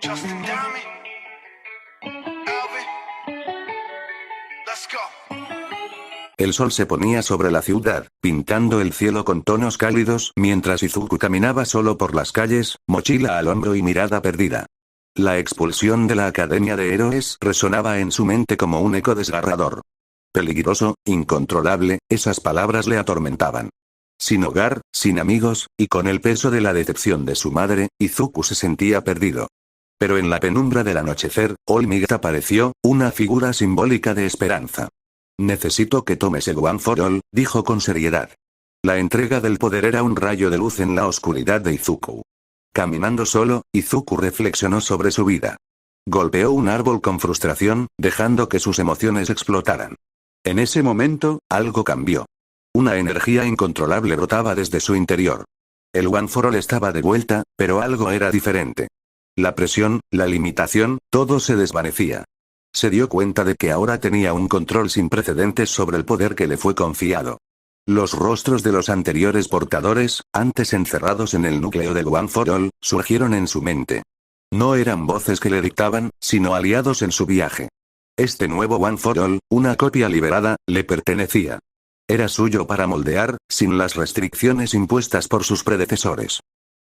Justin Dami, Alvin, let's go. El sol se ponía sobre la ciudad, pintando el cielo con tonos cálidos mientras Izuku caminaba solo por las calles, mochila al hombro y mirada perdida. La expulsión de la Academia de Héroes resonaba en su mente como un eco desgarrador. Peligroso, incontrolable, esas palabras le atormentaban. Sin hogar, sin amigos, y con el peso de la decepción de su madre, Izuku se sentía perdido. Pero en la penumbra del anochecer, All-Might apareció, una figura simbólica de esperanza. Necesito que tomes el One for All, dijo con seriedad. La entrega del poder era un rayo de luz en la oscuridad de Izuku. Caminando solo, Izuku reflexionó sobre su vida. Golpeó un árbol con frustración, dejando que sus emociones explotaran. En ese momento, algo cambió. Una energía incontrolable brotaba desde su interior. El One for All estaba de vuelta, pero algo era diferente. La presión, la limitación, todo se desvanecía. Se dio cuenta de que ahora tenía un control sin precedentes sobre el poder que le fue confiado. Los rostros de los anteriores portadores, antes encerrados en el núcleo del One for All, surgieron en su mente. No eran voces que le dictaban, sino aliados en su viaje. Este nuevo One for All, una copia liberada, le pertenecía. Era suyo para moldear, sin las restricciones impuestas por sus predecesores.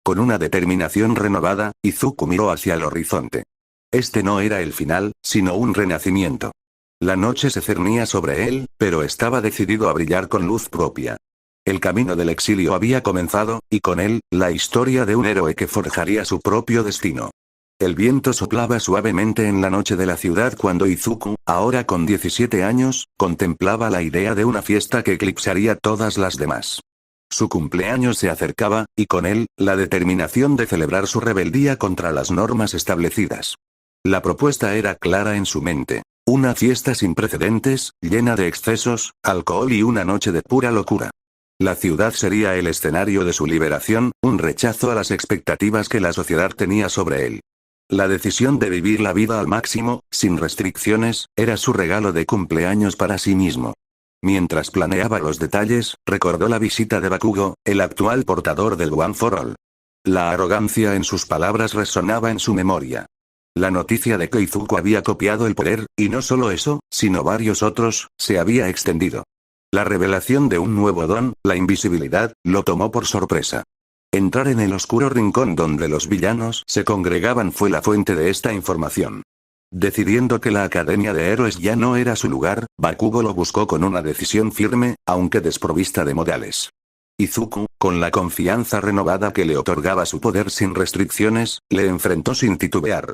Con una determinación renovada, Izuku miró hacia el horizonte. Este no era el final, sino un renacimiento. La noche se cernía sobre él, pero estaba decidido a brillar con luz propia. El camino del exilio había comenzado, y con él, la historia de un héroe que forjaría su propio destino. El viento soplaba suavemente en la noche de la ciudad cuando Izuku, ahora con 17 años, contemplaba la idea de una fiesta que eclipsaría todas las demás. Su cumpleaños se acercaba, y con él, la determinación de celebrar su rebeldía contra las normas establecidas. La propuesta era clara en su mente. Una fiesta sin precedentes, llena de excesos, alcohol y una noche de pura locura. La ciudad sería el escenario de su liberación, un rechazo a las expectativas que la sociedad tenía sobre él. La decisión de vivir la vida al máximo, sin restricciones, era su regalo de cumpleaños para sí mismo. Mientras planeaba los detalles, recordó la visita de Bakugo, el actual portador del One for All. La arrogancia en sus palabras resonaba en su memoria. La noticia de que Izuku había copiado el poder, y no solo eso, sino varios otros, se había extendido. La revelación de un nuevo don, la invisibilidad, lo tomó por sorpresa. Entrar en el oscuro rincón donde los villanos se congregaban fue la fuente de esta información. Decidiendo que la Academia de Héroes ya no era su lugar, Bakugo lo buscó con una decisión firme, aunque desprovista de modales. Izuku, con la confianza renovada que le otorgaba su poder sin restricciones, le enfrentó sin titubear.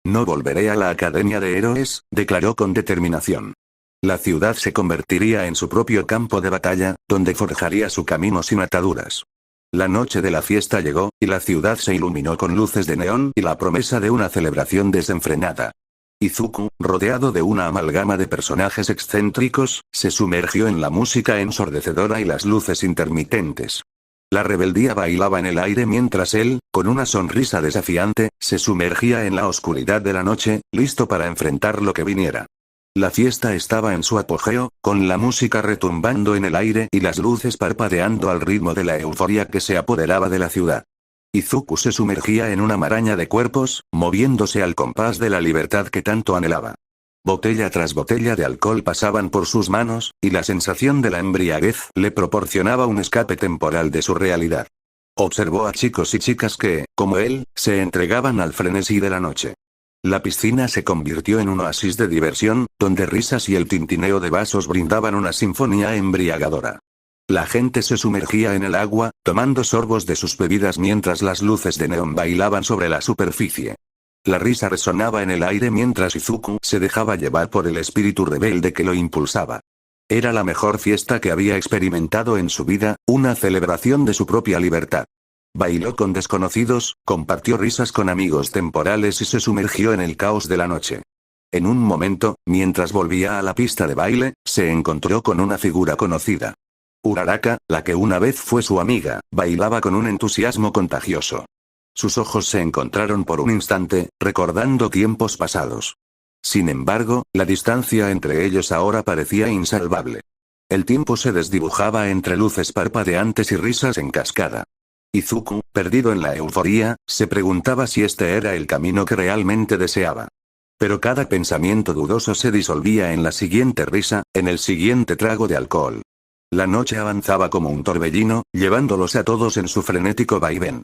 No volveré a la Academia de Héroes, declaró con determinación. La ciudad se convertiría en su propio campo de batalla, donde forjaría su camino sin ataduras. La noche de la fiesta llegó, y la ciudad se iluminó con luces de neón y la promesa de una celebración desenfrenada. Izuku, rodeado de una amalgama de personajes excéntricos, se sumergió en la música ensordecedora y las luces intermitentes. La rebeldía bailaba en el aire mientras él, con una sonrisa desafiante, se sumergía en la oscuridad de la noche, listo para enfrentar lo que viniera. La fiesta estaba en su apogeo, con la música retumbando en el aire y las luces parpadeando al ritmo de la euforia que se apoderaba de la ciudad. Izuku se sumergía en una maraña de cuerpos, moviéndose al compás de la libertad que tanto anhelaba. Botella tras botella de alcohol pasaban por sus manos, y la sensación de la embriaguez le proporcionaba un escape temporal de su realidad. Observó a chicos y chicas que, como él, se entregaban al frenesí de la noche. La piscina se convirtió en un oasis de diversión, donde risas y el tintineo de vasos brindaban una sinfonía embriagadora. La gente se sumergía en el agua, tomando sorbos de sus bebidas mientras las luces de neón bailaban sobre la superficie. La risa resonaba en el aire mientras Izuku se dejaba llevar por el espíritu rebelde que lo impulsaba. Era la mejor fiesta que había experimentado en su vida, una celebración de su propia libertad. Bailó con desconocidos, compartió risas con amigos temporales y se sumergió en el caos de la noche. En un momento, mientras volvía a la pista de baile, se encontró con una figura conocida. Uraraka, la que una vez fue su amiga, bailaba con un entusiasmo contagioso. Sus ojos se encontraron por un instante, recordando tiempos pasados. Sin embargo, la distancia entre ellos ahora parecía insalvable. El tiempo se desdibujaba entre luces parpadeantes y risas en cascada. Izuku, perdido en la euforía, se preguntaba si este era el camino que realmente deseaba. Pero cada pensamiento dudoso se disolvía en la siguiente risa, en el siguiente trago de alcohol. La noche avanzaba como un torbellino, llevándolos a todos en su frenético vaivén.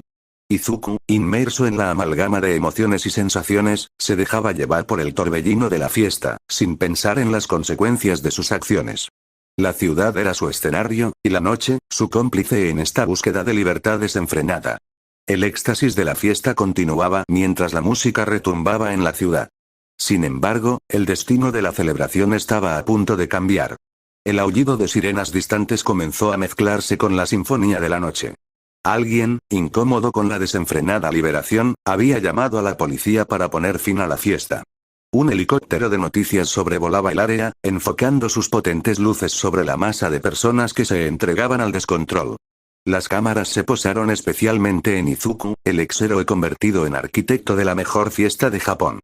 Izuku, inmerso en la amalgama de emociones y sensaciones, se dejaba llevar por el torbellino de la fiesta, sin pensar en las consecuencias de sus acciones. La ciudad era su escenario, y la noche, su cómplice en esta búsqueda de libertad desenfrenada. El éxtasis de la fiesta continuaba mientras la música retumbaba en la ciudad. Sin embargo, el destino de la celebración estaba a punto de cambiar. El aullido de sirenas distantes comenzó a mezclarse con la sinfonía de la noche. Alguien, incómodo con la desenfrenada liberación, había llamado a la policía para poner fin a la fiesta. Un helicóptero de noticias sobrevolaba el área, enfocando sus potentes luces sobre la masa de personas que se entregaban al descontrol. Las cámaras se posaron especialmente en Izuku, el ex-héroe convertido en arquitecto de la mejor fiesta de Japón.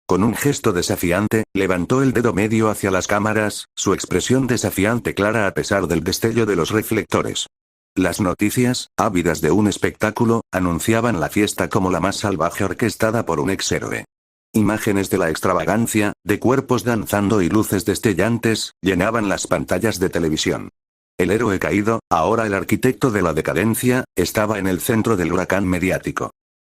Con un gesto desafiante, levantó el dedo medio hacia las cámaras, su expresión desafiante clara a pesar del destello de los reflectores. Las noticias, ávidas de un espectáculo, anunciaban la fiesta como la más salvaje orquestada por un ex-héroe. Imágenes de la extravagancia, de cuerpos danzando y luces destellantes, llenaban las pantallas de televisión. El héroe caído, ahora el arquitecto de la decadencia, estaba en el centro del huracán mediático.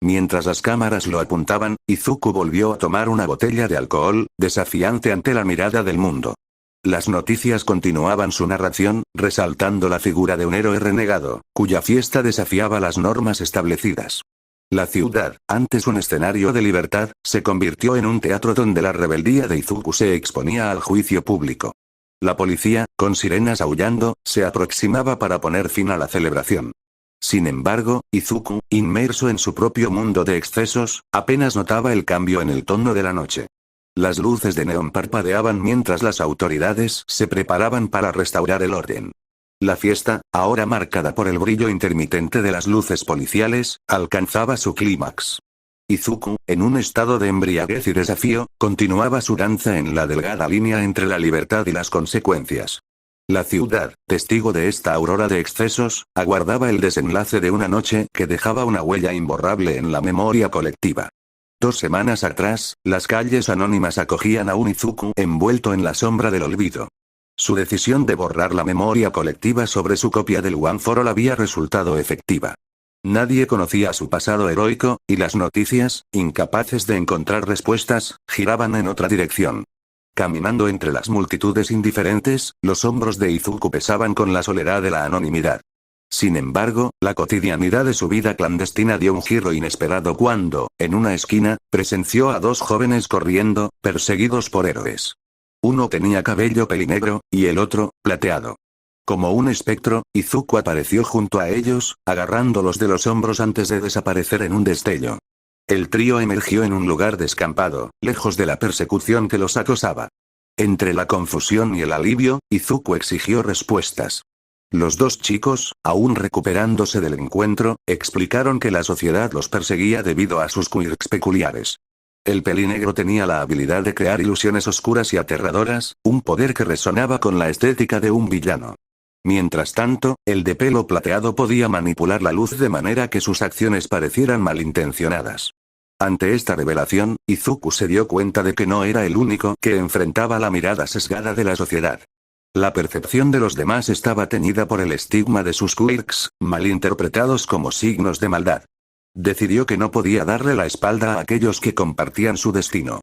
Mientras las cámaras lo apuntaban, Izuku volvió a tomar una botella de alcohol, desafiante ante la mirada del mundo. Las noticias continuaban su narración, resaltando la figura de un héroe renegado, cuya fiesta desafiaba las normas establecidas. La ciudad, antes un escenario de libertad, se convirtió en un teatro donde la rebeldía de Izuku se exponía al juicio público. La policía, con sirenas aullando, se aproximaba para poner fin a la celebración. Sin embargo, Izuku, inmerso en su propio mundo de excesos, apenas notaba el cambio en el tono de la noche. Las luces de neón parpadeaban mientras las autoridades se preparaban para restaurar el orden. La fiesta, ahora marcada por el brillo intermitente de las luces policiales, alcanzaba su clímax. Izuku, en un estado de embriaguez y desafío, continuaba su danza en la delgada línea entre la libertad y las consecuencias. La ciudad, testigo de esta aurora de excesos, aguardaba el desenlace de una noche que dejaba una huella imborrable en la memoria colectiva. 2 semanas atrás, las calles anónimas acogían a un Izuku envuelto en la sombra del olvido. Su decisión de borrar la memoria colectiva sobre su copia del One for All había resultado efectiva. Nadie conocía su pasado heroico, y las noticias, incapaces de encontrar respuestas, giraban en otra dirección. Caminando entre las multitudes indiferentes, los hombros de Izuku pesaban con la soledad de la anonimidad. Sin embargo, la cotidianidad de su vida clandestina dio un giro inesperado cuando, en una esquina, presenció a 2 jóvenes corriendo, perseguidos por héroes. Uno tenía cabello pelinegro, y el otro, plateado. Como un espectro, Izuku apareció junto a ellos, agarrándolos de los hombros antes de desaparecer en un destello. El trío emergió en un lugar descampado, lejos de la persecución que los acosaba. Entre la confusión y el alivio, Izuku exigió respuestas. Los 2 chicos, aún recuperándose del encuentro, explicaron que la sociedad los perseguía debido a sus quirks peculiares. El pelinegro tenía la habilidad de crear ilusiones oscuras y aterradoras, un poder que resonaba con la estética de un villano. Mientras tanto, el de pelo plateado podía manipular la luz de manera que sus acciones parecieran malintencionadas. Ante esta revelación, Izuku se dio cuenta de que no era el único que enfrentaba la mirada sesgada de la sociedad. La percepción de los demás estaba teñida por el estigma de sus quirks, malinterpretados como signos de maldad. Decidió que no podía darle la espalda a aquellos que compartían su destino.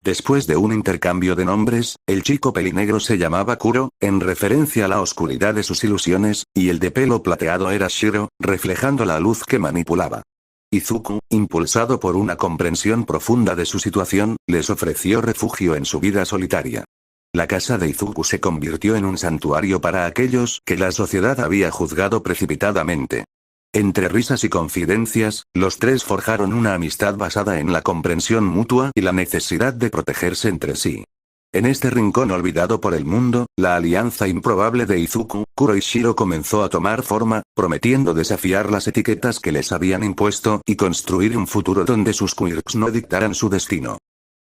Después de un intercambio de nombres, el chico pelinegro se llamaba Kuro, en referencia a la oscuridad de sus ilusiones, y el de pelo plateado era Shiro, reflejando la luz que manipulaba. Izuku, impulsado por una comprensión profunda de su situación, les ofreció refugio en su vida solitaria. La casa de Izuku se convirtió en un santuario para aquellos que la sociedad había juzgado precipitadamente. Entre risas y confidencias, los 3 forjaron una amistad basada en la comprensión mutua y la necesidad de protegerse entre sí. En este rincón olvidado por el mundo, la alianza improbable de Izuku, Kuro y Shiro comenzó a tomar forma, prometiendo desafiar las etiquetas que les habían impuesto y construir un futuro donde sus quirks no dictaran su destino.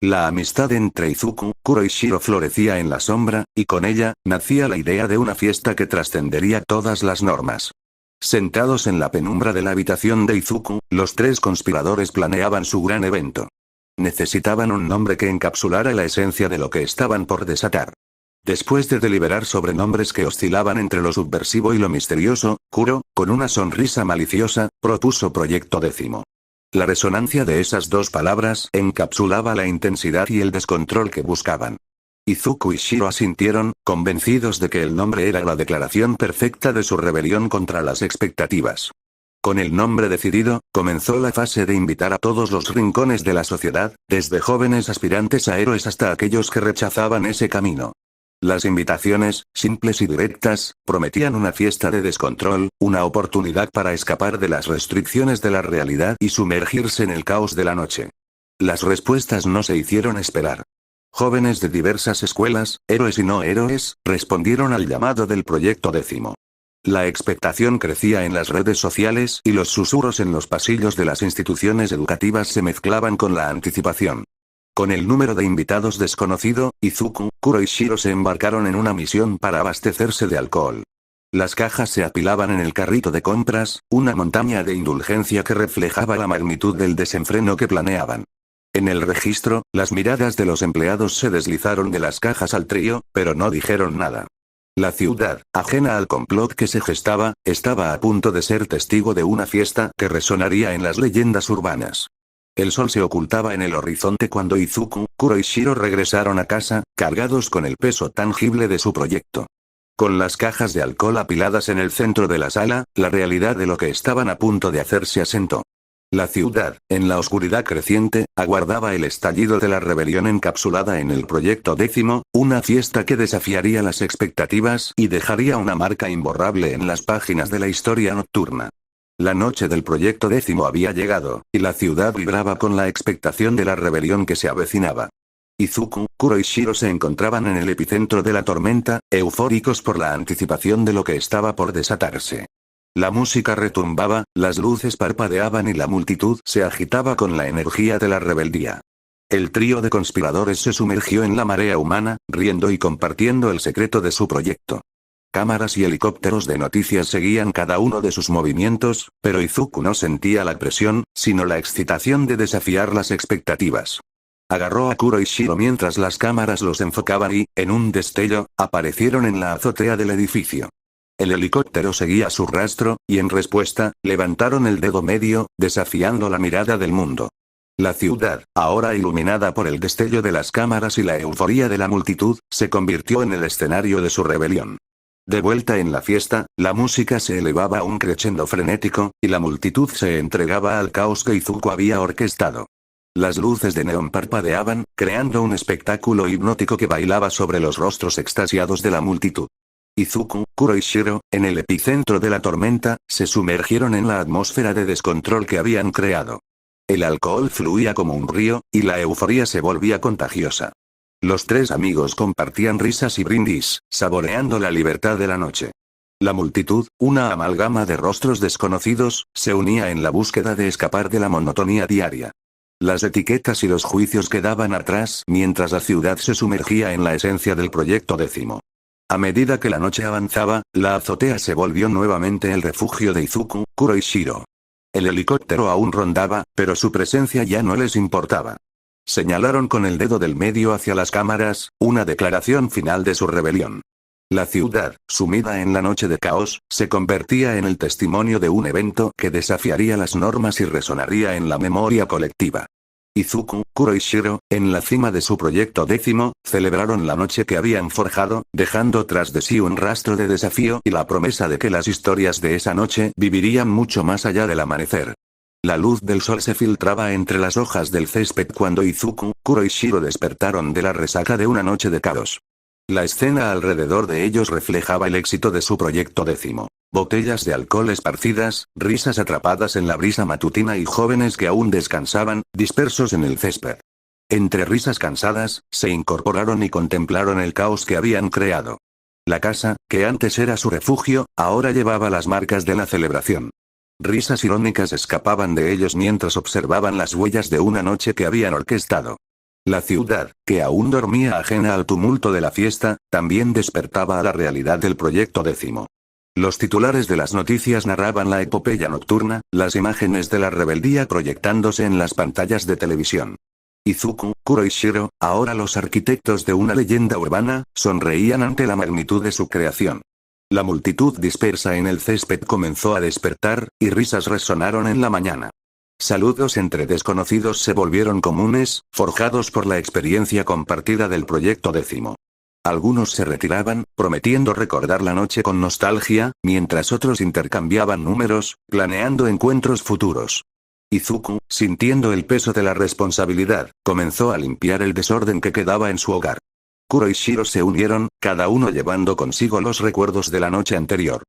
La amistad entre Izuku, Kuro y Shiro florecía en la sombra, y con ella, nacía la idea de una fiesta que trascendería todas las normas. Sentados en la penumbra de la habitación de Izuku, los tres conspiradores planeaban su gran evento. Necesitaban un nombre que encapsulara la esencia de lo que estaban por desatar. Después de deliberar sobre nombres que oscilaban entre lo subversivo y lo misterioso, Kuro, con una sonrisa maliciosa, propuso Proyecto Décimo. La resonancia de esas dos palabras encapsulaba la intensidad y el descontrol que buscaban. Izuku y Shiro asintieron, convencidos de que el nombre era la declaración perfecta de su rebelión contra las expectativas. Con el nombre decidido, comenzó la fase de invitar a todos los rincones de la sociedad, desde jóvenes aspirantes a héroes hasta aquellos que rechazaban ese camino. Las invitaciones, simples y directas, prometían una fiesta de descontrol, una oportunidad para escapar de las restricciones de la realidad y sumergirse en el caos de la noche. Las respuestas no se hicieron esperar. Jóvenes de diversas escuelas, héroes y no héroes, respondieron al llamado del Proyecto Décimo. La expectación crecía en las redes sociales y los susurros en los pasillos de las instituciones educativas se mezclaban con la anticipación. Con el número de invitados desconocido, Izuku, Kuro y Shiro se embarcaron en una misión para abastecerse de alcohol. Las cajas se apilaban en el carrito de compras, una montaña de indulgencia que reflejaba la magnitud del desenfreno que planeaban. En el registro, las miradas de los empleados se deslizaron de las cajas al trío, pero no dijeron nada. La ciudad, ajena al complot que se gestaba, estaba a punto de ser testigo de una fiesta que resonaría en las leyendas urbanas. El sol se ocultaba en el horizonte cuando Izuku, Kuro y Shiro regresaron a casa, cargados con el peso tangible de su proyecto. Con las cajas de alcohol apiladas en el centro de la sala, la realidad de lo que estaban a punto de hacer se asentó. La ciudad, en la oscuridad creciente, aguardaba el estallido de la rebelión encapsulada en el Proyecto Décimo, una fiesta que desafiaría las expectativas y dejaría una marca imborrable en las páginas de la historia nocturna. La noche del Proyecto Décimo había llegado, y la ciudad vibraba con la expectación de la rebelión que se avecinaba. Izuku, Kuro y Shiro se encontraban en el epicentro de la tormenta, eufóricos por la anticipación de lo que estaba por desatarse. La música retumbaba, las luces parpadeaban y la multitud se agitaba con la energía de la rebeldía. El trío de conspiradores se sumergió en la marea humana, riendo y compartiendo el secreto de su proyecto. Cámaras y helicópteros de noticias seguían cada uno de sus movimientos, pero Izuku no sentía la presión, sino la excitación de desafiar las expectativas. Agarró a Kuro y Shiro mientras las cámaras los enfocaban y, en un destello, aparecieron en la azotea del edificio. El helicóptero seguía su rastro, y en respuesta, levantaron el dedo medio, desafiando la mirada del mundo. La ciudad, ahora iluminada por el destello de las cámaras y la euforía de la multitud, se convirtió en el escenario de su rebelión. De vuelta en la fiesta, la música se elevaba a un crescendo frenético, y la multitud se entregaba al caos que Izuku había orquestado. Las luces de neón parpadeaban, creando un espectáculo hipnótico que bailaba sobre los rostros extasiados de la multitud. Izuku, Kuro y Shiro, en el epicentro de la tormenta, se sumergieron en la atmósfera de descontrol que habían creado. El alcohol fluía como un río, y la euforía se volvía contagiosa. Los tres amigos compartían risas y brindis, saboreando la libertad de la noche. La multitud, una amalgama de rostros desconocidos, se unía en la búsqueda de escapar de la monotonía diaria. Las etiquetas y los juicios quedaban atrás mientras la ciudad se sumergía en la esencia del Proyecto Décimo. A medida que la noche avanzaba, la azotea se volvió nuevamente el refugio de Izuku, Kuro y Shiro. El helicóptero aún rondaba, pero su presencia ya no les importaba. Señalaron con el dedo del medio hacia las cámaras, una declaración final de su rebelión. La ciudad, sumida en la noche de caos, se convertía en el testimonio de un evento que desafiaría las normas y resonaría en la memoria colectiva. Izuku, Kuro y Shiro, en la cima de su Proyecto Décimo, celebraron la noche que habían forjado, dejando tras de sí un rastro de desafío y la promesa de que las historias de esa noche vivirían mucho más allá del amanecer. La luz del sol se filtraba entre las hojas del césped cuando Izuku, Kuro y Shiro despertaron de la resaca de una noche de caos. La escena alrededor de ellos reflejaba el éxito de su Proyecto Décimo. Botellas de alcohol esparcidas, risas atrapadas en la brisa matutina y jóvenes que aún descansaban, dispersos en el césped. Entre risas cansadas, se incorporaron y contemplaron el caos que habían creado. La casa, que antes era su refugio, ahora llevaba las marcas de la celebración. Risas irónicas escapaban de ellos mientras observaban las huellas de una noche que habían orquestado. La ciudad, que aún dormía ajena al tumulto de la fiesta, también despertaba a la realidad del Proyecto Décimo. Los titulares de las noticias narraban la epopeya nocturna, las imágenes de la rebeldía proyectándose en las pantallas de televisión. Izuku, Kuro y Shiro, ahora los arquitectos de una leyenda urbana, sonreían ante la magnitud de su creación. La multitud dispersa en el césped comenzó a despertar, y risas resonaron en la mañana. Saludos entre desconocidos se volvieron comunes, forjados por la experiencia compartida del proyecto 10. Algunos se retiraban, prometiendo recordar la noche con nostalgia, mientras otros intercambiaban números, planeando encuentros futuros. Izuku, sintiendo el peso de la responsabilidad, comenzó a limpiar el desorden que quedaba en su hogar. Kuro y Shiro se unieron, cada uno llevando consigo los recuerdos de la noche anterior.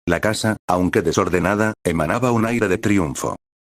La casa, aunque desordenada, emanaba un aire de triunfo.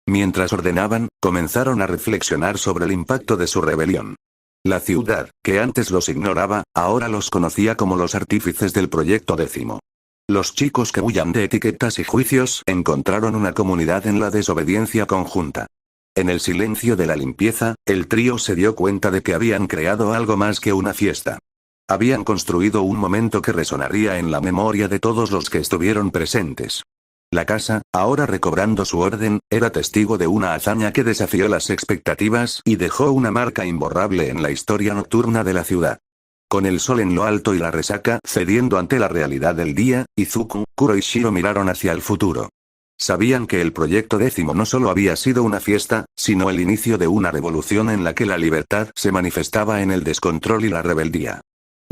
Mientras ordenaban, comenzaron a reflexionar sobre el impacto de su rebelión. La ciudad, que antes los ignoraba, ahora los conocía como los artífices del proyecto 10. Los chicos que huían de etiquetas y juicios encontraron una comunidad en la desobediencia conjunta. En el silencio de la limpieza, el trío se dio cuenta de que habían creado algo más que una fiesta. Habían construido un momento que resonaría en la memoria de todos los que estuvieron presentes. La casa, ahora recobrando su orden, era testigo de una hazaña que desafió las expectativas y dejó una marca imborrable en la historia nocturna de la ciudad. Con el sol en lo alto y la resaca cediendo ante la realidad del día, Izuku, Kuro y Shiro miraron hacia el futuro. Sabían que el proyecto 10 no solo había sido una fiesta, sino el inicio de una revolución en la que la libertad se manifestaba en el descontrol y la rebeldía.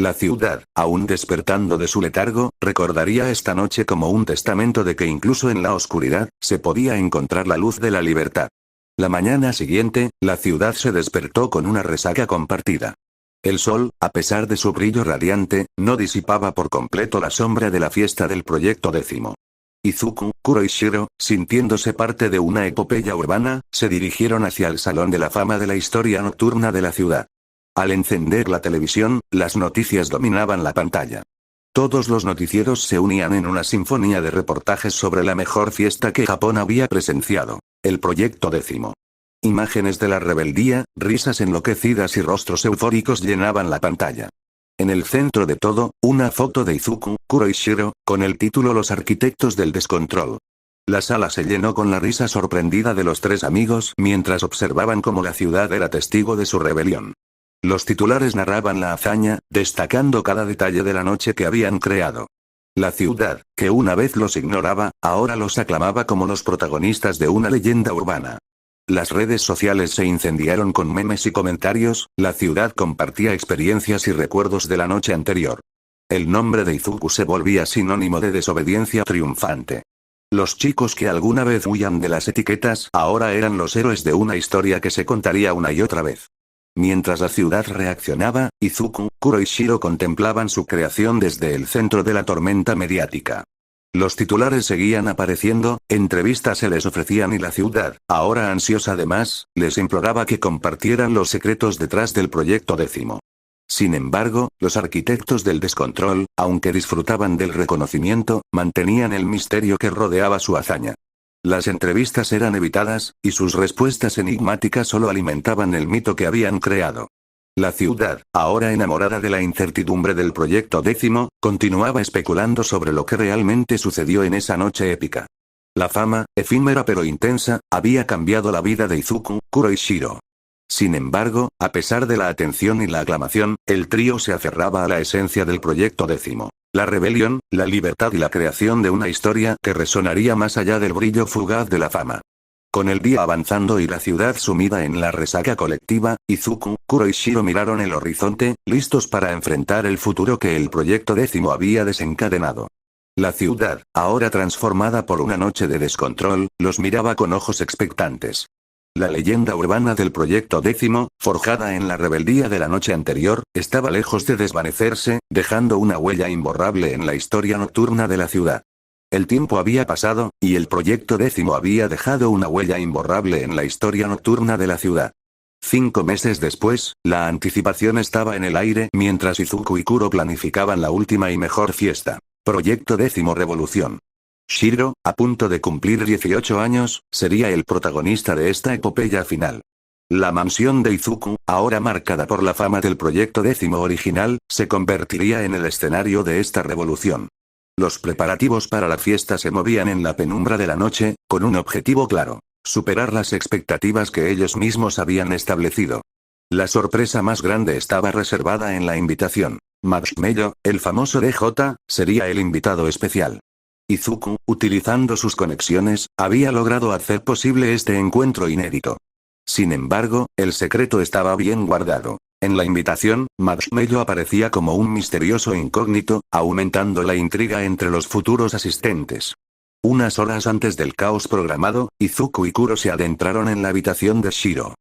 La ciudad, aún despertando de su letargo, recordaría esta noche como un testamento de que incluso en la oscuridad, se podía encontrar la luz de la libertad. La mañana siguiente, la ciudad se despertó con una resaca compartida. El sol, a pesar de su brillo radiante, no disipaba por completo la sombra de la fiesta del proyecto 10. Izuku, Kuro y Shiro, sintiéndose parte de una epopeya urbana, se dirigieron hacia el Salón de la Fama de la historia nocturna de la ciudad. Al encender la televisión, las noticias dominaban la pantalla. Todos los noticieros se unían en una sinfonía de reportajes sobre la mejor fiesta que Japón había presenciado, el proyecto 10. Imágenes de la rebeldía, risas enloquecidas y rostros eufóricos llenaban la pantalla. En el centro de todo, una foto de Izuku, Kuro y Shiro, con el título Los arquitectos del descontrol. La sala se llenó con la risa sorprendida de los tres amigos mientras observaban cómo la ciudad era testigo de su rebelión. Los titulares narraban la hazaña, destacando cada detalle de la noche que habían creado. La ciudad, que una vez los ignoraba, ahora los aclamaba como los protagonistas de una leyenda urbana. Las redes sociales se incendiaron con memes y comentarios, la ciudad compartía experiencias y recuerdos de la noche anterior. El nombre de Izuku se volvía sinónimo de desobediencia triunfante. Los chicos que alguna vez huían de las etiquetas ahora eran los héroes de una historia que se contaría una y otra vez. Mientras la ciudad reaccionaba, Izuku, Kuro y Shiro contemplaban su creación desde el centro de la tormenta mediática. Los titulares seguían apareciendo, entrevistas se les ofrecían y la ciudad, ahora ansiosa de más, les imploraba que compartieran los secretos detrás del proyecto 10. Sin embargo, los arquitectos del descontrol, aunque disfrutaban del reconocimiento, mantenían el misterio que rodeaba su hazaña. Las entrevistas eran evitadas, y sus respuestas enigmáticas solo alimentaban el mito que habían creado. La ciudad, ahora enamorada de la incertidumbre del proyecto 10, continuaba especulando sobre lo que realmente sucedió en esa noche épica. La fama, efímera pero intensa, había cambiado la vida de Izuku, Kuro y Shiro. Sin embargo, a pesar de la atención y la aclamación, el trío se aferraba a la esencia del proyecto 10. La rebelión, la libertad y la creación de una historia que resonaría más allá del brillo fugaz de la fama. Con el día avanzando y la ciudad sumida en la resaca colectiva, Izuku, Kuro y Shiro miraron el horizonte, listos para enfrentar el futuro que el proyecto 10 había desencadenado. La ciudad, ahora transformada por una noche de descontrol, los miraba con ojos expectantes. La leyenda urbana del proyecto 10, forjada en la rebeldía de la noche anterior, estaba lejos de desvanecerse, dejando una huella imborrable en la historia nocturna de la ciudad. El tiempo había pasado, y el proyecto 10 había dejado una huella imborrable en la historia nocturna de la ciudad. 5 meses después, la anticipación estaba en el aire mientras Izuku y Kuro planificaban la última y mejor fiesta. Proyecto 10 Revolución. Shiro, a punto de cumplir 18 años, sería el protagonista de esta epopeya final. La mansión de Izuku, ahora marcada por la fama del proyecto 10 original, se convertiría en el escenario de esta revolución. Los preparativos para la fiesta se movían en la penumbra de la noche, con un objetivo claro: superar las expectativas que ellos mismos habían establecido. La sorpresa más grande estaba reservada en la invitación. Marshmello, el famoso DJ, sería el invitado especial. Izuku, utilizando sus conexiones, había logrado hacer posible este encuentro inédito. Sin embargo, el secreto estaba bien guardado. En la invitación, Marshmello aparecía como un misterioso incógnito, aumentando la intriga entre los futuros asistentes. Unas horas antes del caos programado, Izuku y Kuro se adentraron en la habitación de Shiro.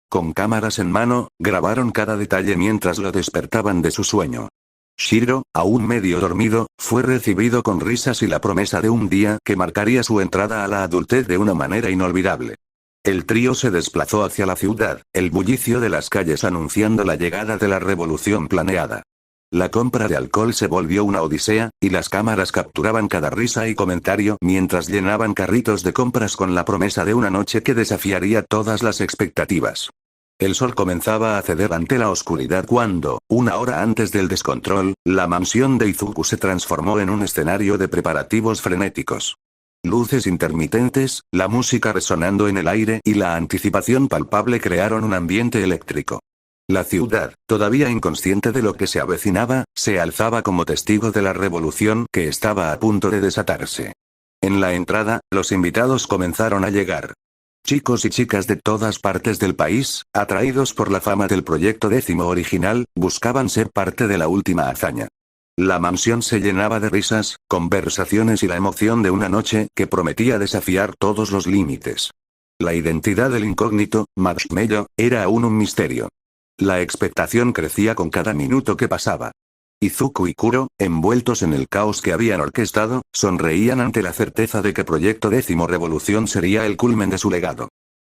Con cámaras en mano, grabaron cada detalle mientras lo despertaban de su sueño. Shiro, aún medio dormido, fue recibido con risas y la promesa de un día que marcaría su entrada a la adultez de una manera inolvidable. El trío se desplazó hacia la ciudad, el bullicio de las calles anunciando la llegada de la revolución planeada. La compra de alcohol se volvió una odisea, y las cámaras capturaban cada risa y comentario mientras llenaban carritos de compras con la promesa de una noche que desafiaría todas las expectativas. El sol comenzaba a ceder ante la oscuridad cuando, una hora antes del descontrol, la mansión de Izuku se transformó en un escenario de preparativos frenéticos. Luces intermitentes, la música resonando en el aire y la anticipación palpable crearon un ambiente eléctrico. La ciudad, todavía inconsciente de lo que se avecinaba, se alzaba como testigo de la revolución que estaba a punto de desatarse. En la entrada, los invitados comenzaron a llegar. Chicos y chicas de todas partes del país, atraídos por la fama del proyecto 10 original, buscaban ser parte de la última hazaña. La mansión se llenaba de risas, conversaciones y la emoción de una noche que prometía desafiar todos los límites. La identidad del incógnito, Marshmello, era aún un misterio. La expectación crecía con cada minuto que pasaba. Izuku y Kuro, envueltos en el caos que habían orquestado, sonreían ante la certeza de que Proyecto 10 Revolución sería el culmen de su legado.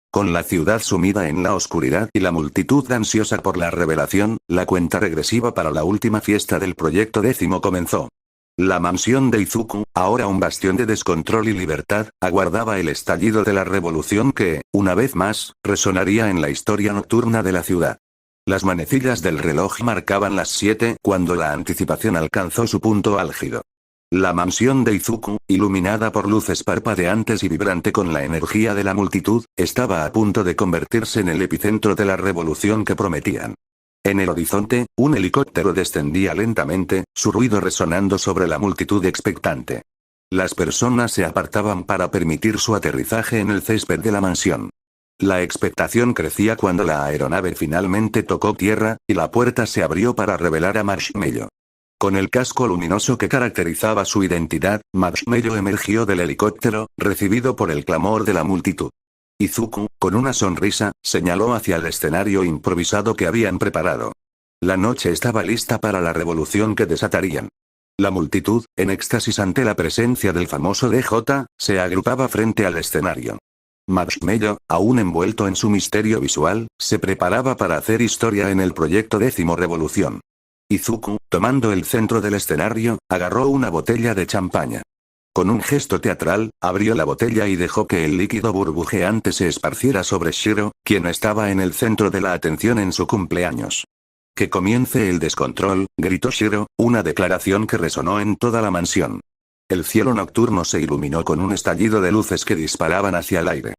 Con la ciudad sumida en la oscuridad y la multitud ansiosa por la revelación, la cuenta regresiva para la última fiesta del Proyecto 10 comenzó. La mansión de Izuku, ahora un bastión de descontrol y libertad, aguardaba el estallido de la revolución que, una vez más, resonaría en la historia nocturna de la ciudad. Las manecillas del reloj marcaban las 7 cuando la anticipación alcanzó su punto álgido. La mansión de Izuku, iluminada por luces parpadeantes y vibrante con la energía de la multitud, estaba a punto de convertirse en el epicentro de la revolución que prometían. En el horizonte, un helicóptero descendía lentamente, su ruido resonando sobre la multitud expectante. Las personas se apartaban para permitir su aterrizaje en el césped de la mansión. La expectación crecía cuando la aeronave finalmente tocó tierra, y la puerta se abrió para revelar a Marshmello. Con el casco luminoso que caracterizaba su identidad, Marshmello emergió del helicóptero, recibido por el clamor de la multitud. Izuku, con una sonrisa, señaló hacia el escenario improvisado que habían preparado. La noche estaba lista para la revolución que desatarían. La multitud, en éxtasis ante la presencia del famoso DJ, se agrupaba frente al escenario. Marshmello, aún envuelto en su misterio visual, se preparaba para hacer historia en el Proyecto 10 Revolución. Izuku, tomando el centro del escenario, agarró una botella de champaña. Con un gesto teatral, abrió la botella y dejó que el líquido burbujeante se esparciera sobre Shiro, quien estaba en el centro de la atención en su cumpleaños. «Que comience el descontrol», gritó Shiro, una declaración que resonó en toda la mansión. El cielo nocturno se iluminó con un estallido de luces que disparaban hacia el aire.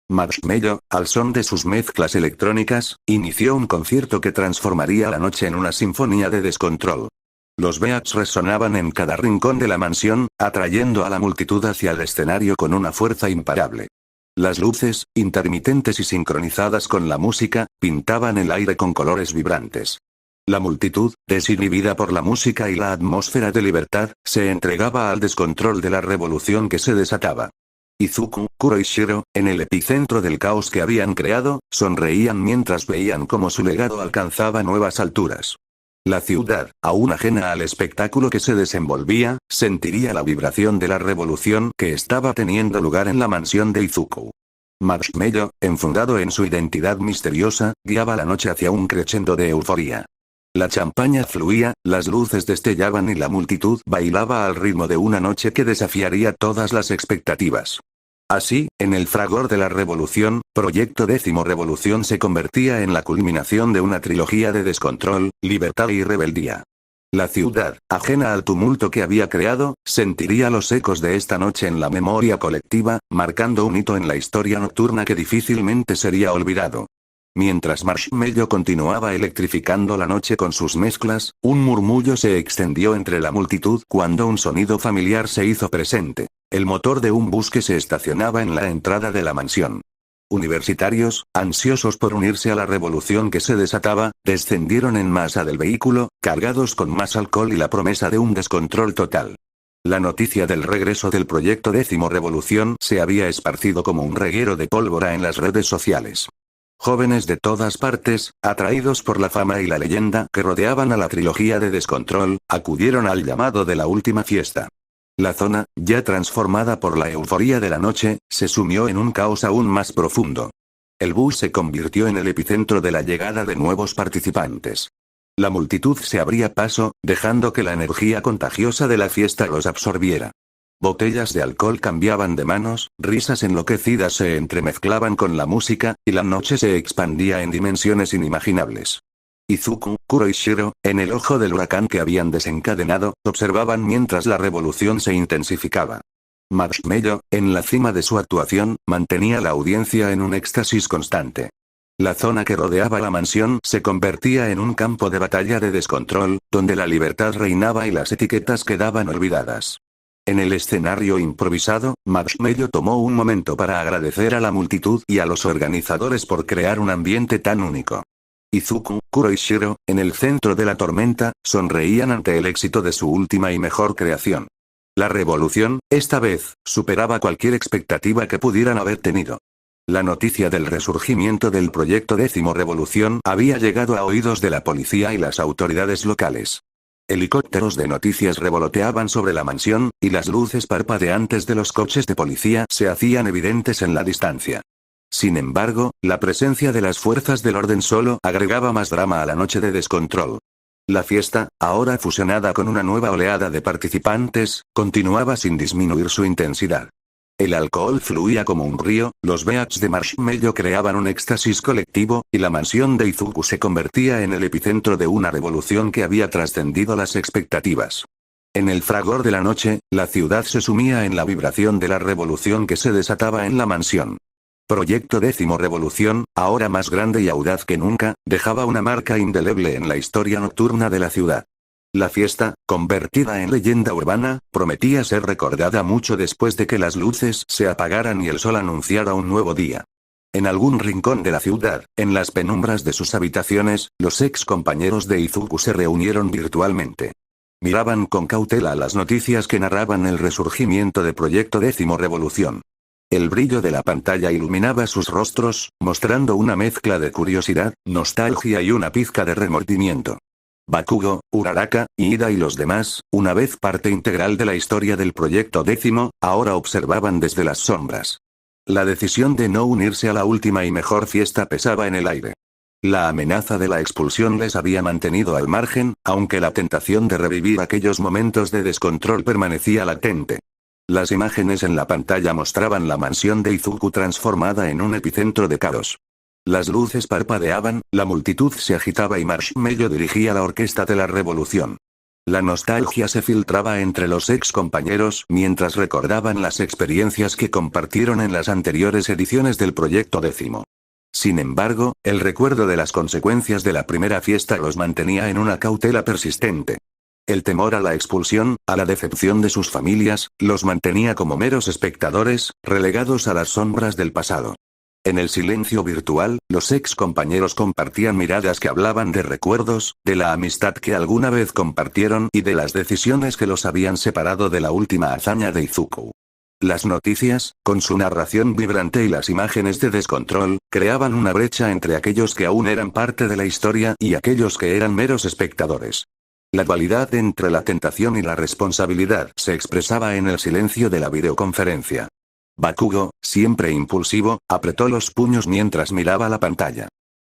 Marshmello, al son de sus mezclas electrónicas, inició un concierto que transformaría la noche en una sinfonía de descontrol. Los beats resonaban en cada rincón de la mansión, atrayendo a la multitud hacia el escenario con una fuerza imparable. Las luces, intermitentes y sincronizadas con la música, pintaban el aire con colores vibrantes. La multitud, desinhibida por la música y la atmósfera de libertad, se entregaba al descontrol de la revolución que se desataba. Izuku, Kuro y Shiro, en el epicentro del caos que habían creado, sonreían mientras veían cómo su legado alcanzaba nuevas alturas. La ciudad, aún ajena al espectáculo que se desenvolvía, sentiría la vibración de la revolución que estaba teniendo lugar en la mansión de Izuku. Marshmello, enfundado en su identidad misteriosa, guiaba la noche hacia un crescendo de euforía. La champaña fluía, las luces destellaban y la multitud bailaba al ritmo de una noche que desafiaría todas las expectativas. Así, en el fragor de la revolución, Proyecto 10 Revolución se convertía en la culminación de una trilogía de descontrol, libertad y rebeldía. La ciudad, ajena al tumulto que había creado, sentiría los ecos de esta noche en la memoria colectiva, marcando un hito en la historia nocturna que difícilmente sería olvidado. Mientras Marshmello continuaba electrificando la noche con sus mezclas, un murmullo se extendió entre la multitud cuando un sonido familiar se hizo presente. El motor de un bus que se estacionaba en la entrada de la mansión. Universitarios, ansiosos por unirse a la revolución que se desataba, descendieron en masa del vehículo, cargados con más alcohol y la promesa de un descontrol total. La noticia del regreso del proyecto Décimo Revolución se había esparcido como un reguero de pólvora en las redes sociales. Jóvenes de todas partes, atraídos por la fama y la leyenda que rodeaban a la trilogía de Descontrol, acudieron al llamado de la última fiesta. La zona, ya transformada por la euforía de la noche, se sumió en un caos aún más profundo. El bus se convirtió en el epicentro de la llegada de nuevos participantes. La multitud se abría paso, dejando que la energía contagiosa de la fiesta los absorbiera. Botellas de alcohol cambiaban de manos, risas enloquecidas se entremezclaban con la música, y la noche se expandía en dimensiones inimaginables. Izuku, Kuro y Shiro, en el ojo del huracán que habían desencadenado, observaban mientras la revolución se intensificaba. Marshmello, en la cima de su actuación, mantenía la audiencia en un éxtasis constante. La zona que rodeaba la mansión se convertía en un campo de batalla de descontrol, donde la libertad reinaba y las etiquetas quedaban olvidadas. En el escenario improvisado, Marshmello tomó un momento para agradecer a la multitud y a los organizadores por crear un ambiente tan único. Izuku, Kuro y Shiro, en el centro de la tormenta, sonreían ante el éxito de su última y mejor creación. La revolución, esta vez, superaba cualquier expectativa que pudieran haber tenido. La noticia del resurgimiento del proyecto Décimo Revolución había llegado a oídos de la policía y las autoridades locales. Helicópteros de noticias revoloteaban sobre la mansión, y las luces parpadeantes de los coches de policía se hacían evidentes en la distancia. Sin embargo, la presencia de las fuerzas del orden solo agregaba más drama a la noche de descontrol. La fiesta, ahora fusionada con una nueva oleada de participantes, continuaba sin disminuir su intensidad. El alcohol fluía como un río, los beats de Marshmello creaban un éxtasis colectivo, y la mansión de Izuku se convertía en el epicentro de una revolución que había trascendido las expectativas. En el fragor de la noche, la ciudad se sumía en la vibración de la revolución que se desataba en la mansión. Proyecto Décimo Revolución, ahora más grande y audaz que nunca, dejaba una marca indeleble en la historia nocturna de la ciudad. La fiesta, convertida en leyenda urbana, prometía ser recordada mucho después de que las luces se apagaran y el sol anunciara un nuevo día. En algún rincón de la ciudad, en las penumbras de sus habitaciones, los ex compañeros de Izuku se reunieron virtualmente. Miraban con cautela las noticias que narraban el resurgimiento de Proyecto Décimo Revolución. El brillo de la pantalla iluminaba sus rostros, mostrando una mezcla de curiosidad, nostalgia y una pizca de remordimiento. Bakugo, Uraraka, Ida y los demás, una vez parte integral de la historia del Proyecto Décimo, ahora observaban desde las sombras. La decisión de no unirse a la última y mejor fiesta pesaba en el aire. La amenaza de la expulsión les había mantenido al margen, aunque la tentación de revivir aquellos momentos de descontrol permanecía latente. Las imágenes en la pantalla mostraban la mansión de Izuku transformada en un epicentro de caos. Las luces parpadeaban, la multitud se agitaba y Marshmello dirigía la orquesta de la revolución. La nostalgia se filtraba entre los ex compañeros mientras recordaban las experiencias que compartieron en las anteriores ediciones del Proyecto Décimo. Sin embargo, el recuerdo de las consecuencias de la primera fiesta los mantenía en una cautela persistente. El temor a la expulsión, a la decepción de sus familias, los mantenía como meros espectadores, relegados a las sombras del pasado. En el silencio virtual, los ex compañeros compartían miradas que hablaban de recuerdos, de la amistad que alguna vez compartieron y de las decisiones que los habían separado de la última hazaña de Izuku. Las noticias, con su narración vibrante y las imágenes de descontrol, creaban una brecha entre aquellos que aún eran parte de la historia y aquellos que eran meros espectadores. La dualidad entre la tentación y la responsabilidad se expresaba en el silencio de la videoconferencia. Bakugo, siempre impulsivo, apretó los puños mientras miraba la pantalla.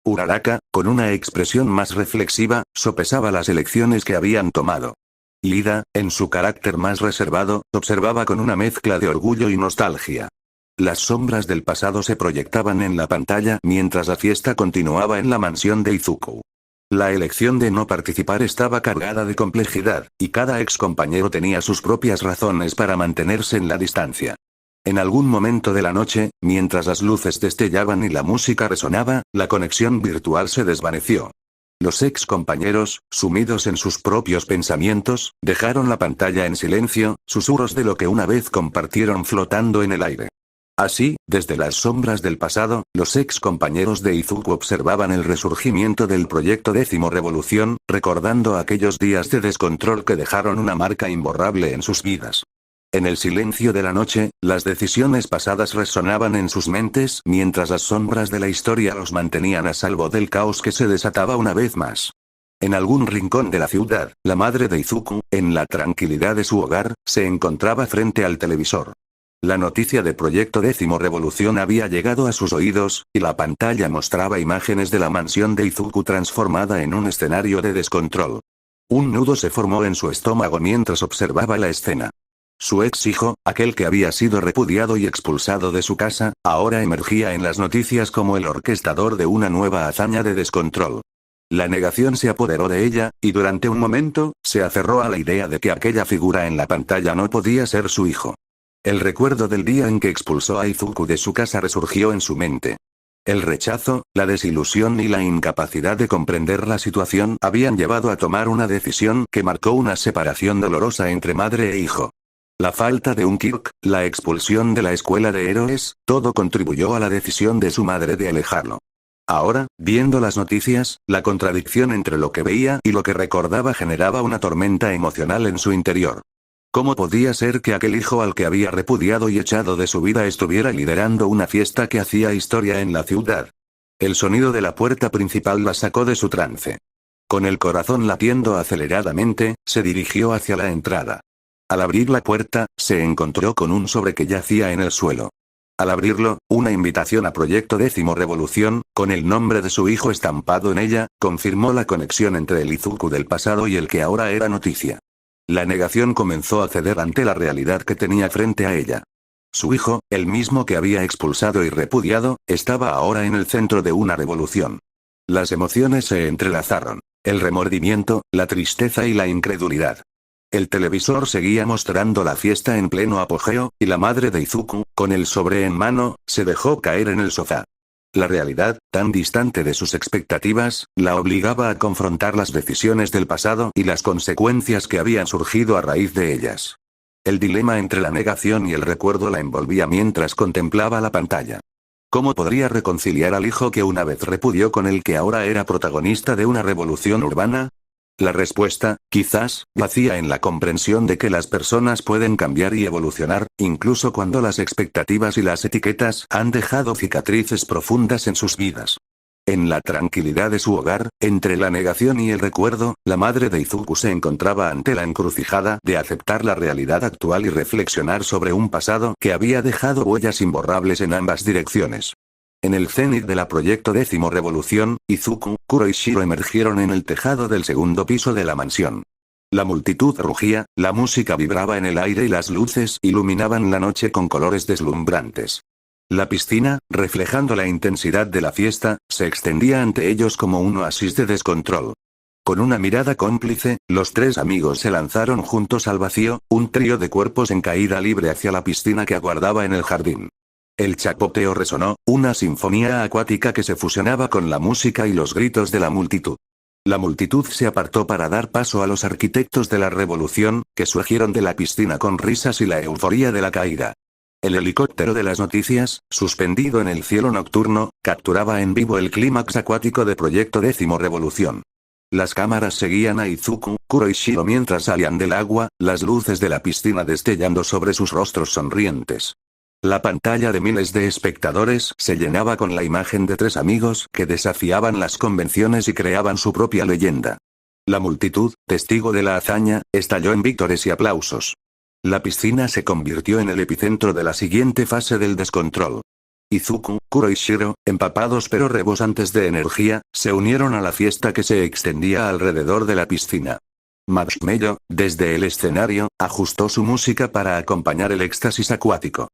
Uraraka, con una expresión más reflexiva, sopesaba las elecciones que habían tomado. Ida, en su carácter más reservado, observaba con una mezcla de orgullo y nostalgia. Las sombras del pasado se proyectaban en la pantalla mientras la fiesta continuaba en la mansión de Izuku. La elección de no participar estaba cargada de complejidad, y cada ex compañero tenía sus propias razones para mantenerse en la distancia. En algún momento de la noche, mientras las luces destellaban y la música resonaba, la conexión virtual se desvaneció. Los ex compañeros, sumidos en sus propios pensamientos, dejaron la pantalla en silencio, susurros de lo que una vez compartieron flotando en el aire. Así, desde las sombras del pasado, los ex compañeros de Izuku observaban el resurgimiento del proyecto Décimo Revolución, recordando aquellos días de descontrol que dejaron una marca imborrable en sus vidas. En el silencio de la noche, las decisiones pasadas resonaban en sus mentes mientras las sombras de la historia los mantenían a salvo del caos que se desataba una vez más. En algún rincón de la ciudad, la madre de Izuku, en la tranquilidad de su hogar, se encontraba frente al televisor. La noticia de Proyecto Décimo Revolución había llegado a sus oídos, y la pantalla mostraba imágenes de la mansión de Izuku transformada en un escenario de descontrol. Un nudo se formó en su estómago mientras observaba la escena. Su ex hijo, aquel que había sido repudiado y expulsado de su casa, ahora emergía en las noticias como el orquestador de una nueva hazaña de descontrol. La negación se apoderó de ella, y durante un momento, se aferró a la idea de que aquella figura en la pantalla no podía ser su hijo. El recuerdo del día en que expulsó a Izuku de su casa resurgió en su mente. El rechazo, la desilusión y la incapacidad de comprender la situación habían llevado a tomar una decisión que marcó una separación dolorosa entre madre e hijo. La falta de un Kirk, la expulsión de la escuela de héroes, todo contribuyó a la decisión de su madre de alejarlo. Ahora, viendo las noticias, la contradicción entre lo que veía y lo que recordaba generaba una tormenta emocional en su interior. ¿Cómo podía ser que aquel hijo al que había repudiado y echado de su vida estuviera liderando una fiesta que hacía historia en la ciudad? El sonido de la puerta principal la sacó de su trance. Con el corazón latiendo aceleradamente, se dirigió hacia la entrada. Al abrir la puerta, se encontró con un sobre que yacía en el suelo. Al abrirlo, una invitación a Proyecto Décimo Revolución, con el nombre de su hijo estampado en ella, confirmó la conexión entre el Izuku del pasado y el que ahora era noticia. La negación comenzó a ceder ante la realidad que tenía frente a ella. Su hijo, el mismo que había expulsado y repudiado, estaba ahora en el centro de una revolución. Las emociones se entrelazaron. El remordimiento, la tristeza y la incredulidad. El televisor seguía mostrando la fiesta en pleno apogeo, y la madre de Izuku, con el sobre en mano, se dejó caer en el sofá. La realidad, tan distante de sus expectativas, la obligaba a confrontar las decisiones del pasado y las consecuencias que habían surgido a raíz de ellas. El dilema entre la negación y el recuerdo la envolvía mientras contemplaba la pantalla. ¿Cómo podría reconciliar al hijo que una vez repudió con el que ahora era protagonista de una revolución urbana? La respuesta, quizás, yacía en la comprensión de que las personas pueden cambiar y evolucionar, incluso cuando las expectativas y las etiquetas han dejado cicatrices profundas en sus vidas. En la tranquilidad de su hogar, entre la negación y el recuerdo, la madre de Izuku se encontraba ante la encrucijada de aceptar la realidad actual y reflexionar sobre un pasado que había dejado huellas imborrables en ambas direcciones. En el cenit de la Proyecto Décimo Revolución, Izuku, Kuro y Shiro emergieron en el tejado del segundo piso de la mansión. La multitud rugía, la música vibraba en el aire y las luces iluminaban la noche con colores deslumbrantes. La piscina, reflejando la intensidad de la fiesta, se extendía ante ellos como un oasis de descontrol. Con una mirada cómplice, los tres amigos se lanzaron juntos al vacío, un trío de cuerpos en caída libre hacia la piscina que aguardaba en el jardín. El chapoteo resonó, una sinfonía acuática que se fusionaba con la música y los gritos de la multitud. La multitud se apartó para dar paso a los arquitectos de la revolución, que surgieron de la piscina con risas y la euforía de la caída. El helicóptero de las noticias, suspendido en el cielo nocturno, capturaba en vivo el clímax acuático de Proyecto Décimo Revolución. Las cámaras seguían a Izuku, Kuro y Shiro mientras salían del agua, las luces de la piscina destellando sobre sus rostros sonrientes. La pantalla de miles de espectadores se llenaba con la imagen de tres amigos que desafiaban las convenciones y creaban su propia leyenda. La multitud, testigo de la hazaña, estalló en vítores y aplausos. La piscina se convirtió en el epicentro de la siguiente fase del descontrol. Izuku, Kuro y Shiro, empapados pero rebosantes de energía, se unieron a la fiesta que se extendía alrededor de la piscina. Marshmello, desde el escenario, ajustó su música para acompañar el éxtasis acuático.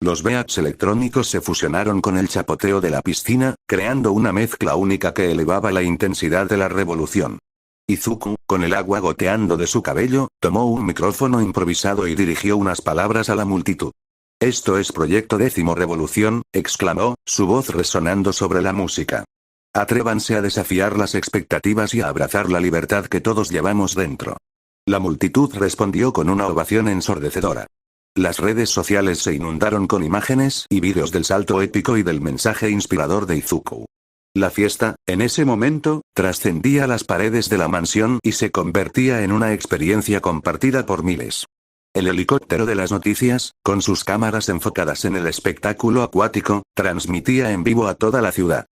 Los beats electrónicos se fusionaron con el chapoteo de la piscina, creando una mezcla única que elevaba la intensidad de la revolución. Izuku, con el agua goteando de su cabello, tomó un micrófono improvisado y dirigió unas palabras a la multitud. «Esto es Proyecto Décimo Revolución», exclamó, su voz resonando sobre la música. «Atrévanse a desafiar las expectativas y a abrazar la libertad que todos llevamos dentro». La multitud respondió con una ovación ensordecedora. Las redes sociales se inundaron con imágenes y vídeos del salto épico y del mensaje inspirador de Izuku. La fiesta, en ese momento, trascendía las paredes de la mansión y se convertía en una experiencia compartida por miles. El helicóptero de las noticias, con sus cámaras enfocadas en el espectáculo acuático, transmitía en vivo a toda la ciudad.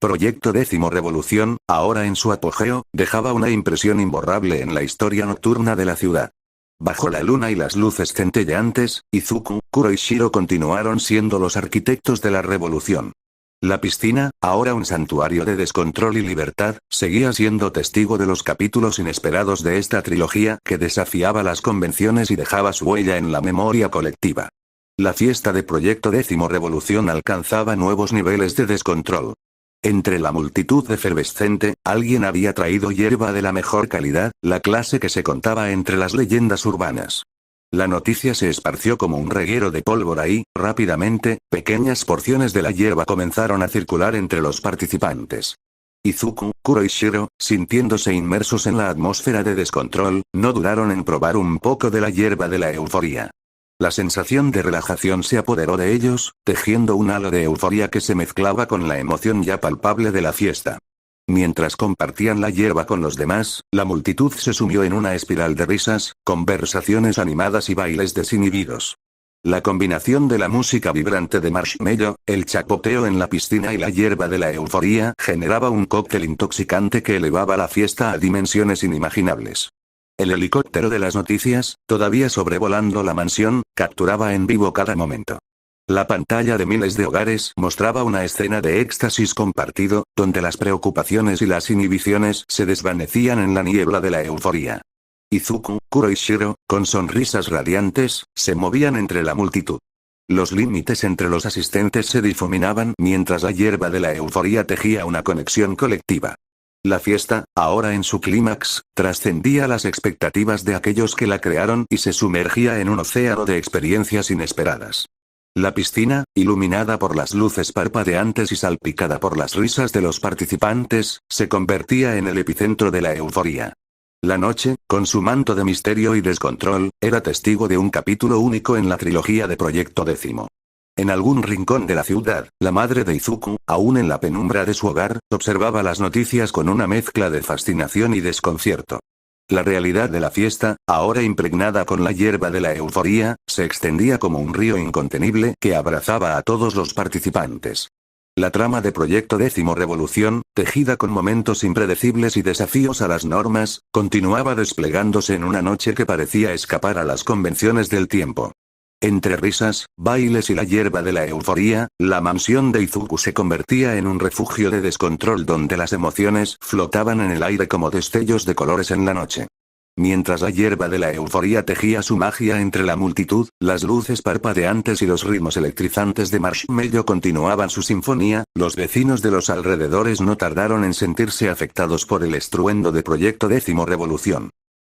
Proyecto Décimo Revolución, ahora en su apogeo, dejaba una impresión imborrable en la historia nocturna de la ciudad. Bajo la luna y las luces centelleantes, Izuku, Kuro y Shiro continuaron siendo los arquitectos de la revolución. La piscina, ahora un santuario de descontrol y libertad, seguía siendo testigo de los capítulos inesperados de esta trilogía que desafiaba las convenciones y dejaba su huella en la memoria colectiva. La fiesta de Proyecto Décimo Revolución alcanzaba nuevos niveles de descontrol. Entre la multitud efervescente, alguien había traído hierba de la mejor calidad, la clase que se contaba entre las leyendas urbanas. La noticia se esparció como un reguero de pólvora y, rápidamente, pequeñas porciones de la hierba comenzaron a circular entre los participantes. Izuku, Kuro y Shiro, sintiéndose inmersos en la atmósfera de descontrol, no dudaron en probar un poco de la hierba de la euforía. La sensación de relajación se apoderó de ellos, tejiendo un halo de euforía que se mezclaba con la emoción ya palpable de la fiesta. Mientras compartían la hierba con los demás, la multitud se sumió en una espiral de risas, conversaciones animadas y bailes desinhibidos. La combinación de la música vibrante de Marshmello, el chapoteo en la piscina y la hierba de la euforía generaba un cóctel intoxicante que elevaba la fiesta a dimensiones inimaginables. El helicóptero de las noticias, todavía sobrevolando la mansión, capturaba en vivo cada momento. La pantalla de miles de hogares mostraba una escena de éxtasis compartido, donde las preocupaciones y las inhibiciones se desvanecían en la niebla de la euforía. Izuku, Kuro y Shiro, con sonrisas radiantes, se movían entre la multitud. Los límites entre los asistentes se difuminaban mientras la hierba de la euforía tejía una conexión colectiva. La fiesta, ahora en su clímax, trascendía las expectativas de aquellos que la crearon y se sumergía en un océano de experiencias inesperadas. La piscina, iluminada por las luces parpadeantes y salpicada por las risas de los participantes, se convertía en el epicentro de la euforía. La noche, con su manto de misterio y descontrol, era testigo de un capítulo único en la trilogía de Proyecto Décimo. En algún rincón de la ciudad, la madre de Izuku, aún en la penumbra de su hogar, observaba las noticias con una mezcla de fascinación y desconcierto. La realidad de la fiesta, ahora impregnada con la hierba de la euforía, se extendía como un río incontenible que abrazaba a todos los participantes. La trama de Proyecto Décimo Revolución, tejida con momentos impredecibles y desafíos a las normas, continuaba desplegándose en una noche que parecía escapar a las convenciones del tiempo. Entre risas, bailes y la hierba de la euforía, la mansión de Izuku se convertía en un refugio de descontrol donde las emociones flotaban en el aire como destellos de colores en la noche. Mientras la hierba de la euforía tejía su magia entre la multitud, las luces parpadeantes y los ritmos electrizantes de Marshmello continuaban su sinfonía, los vecinos de los alrededores no tardaron en sentirse afectados por el estruendo de Proyecto Décimo Revolución.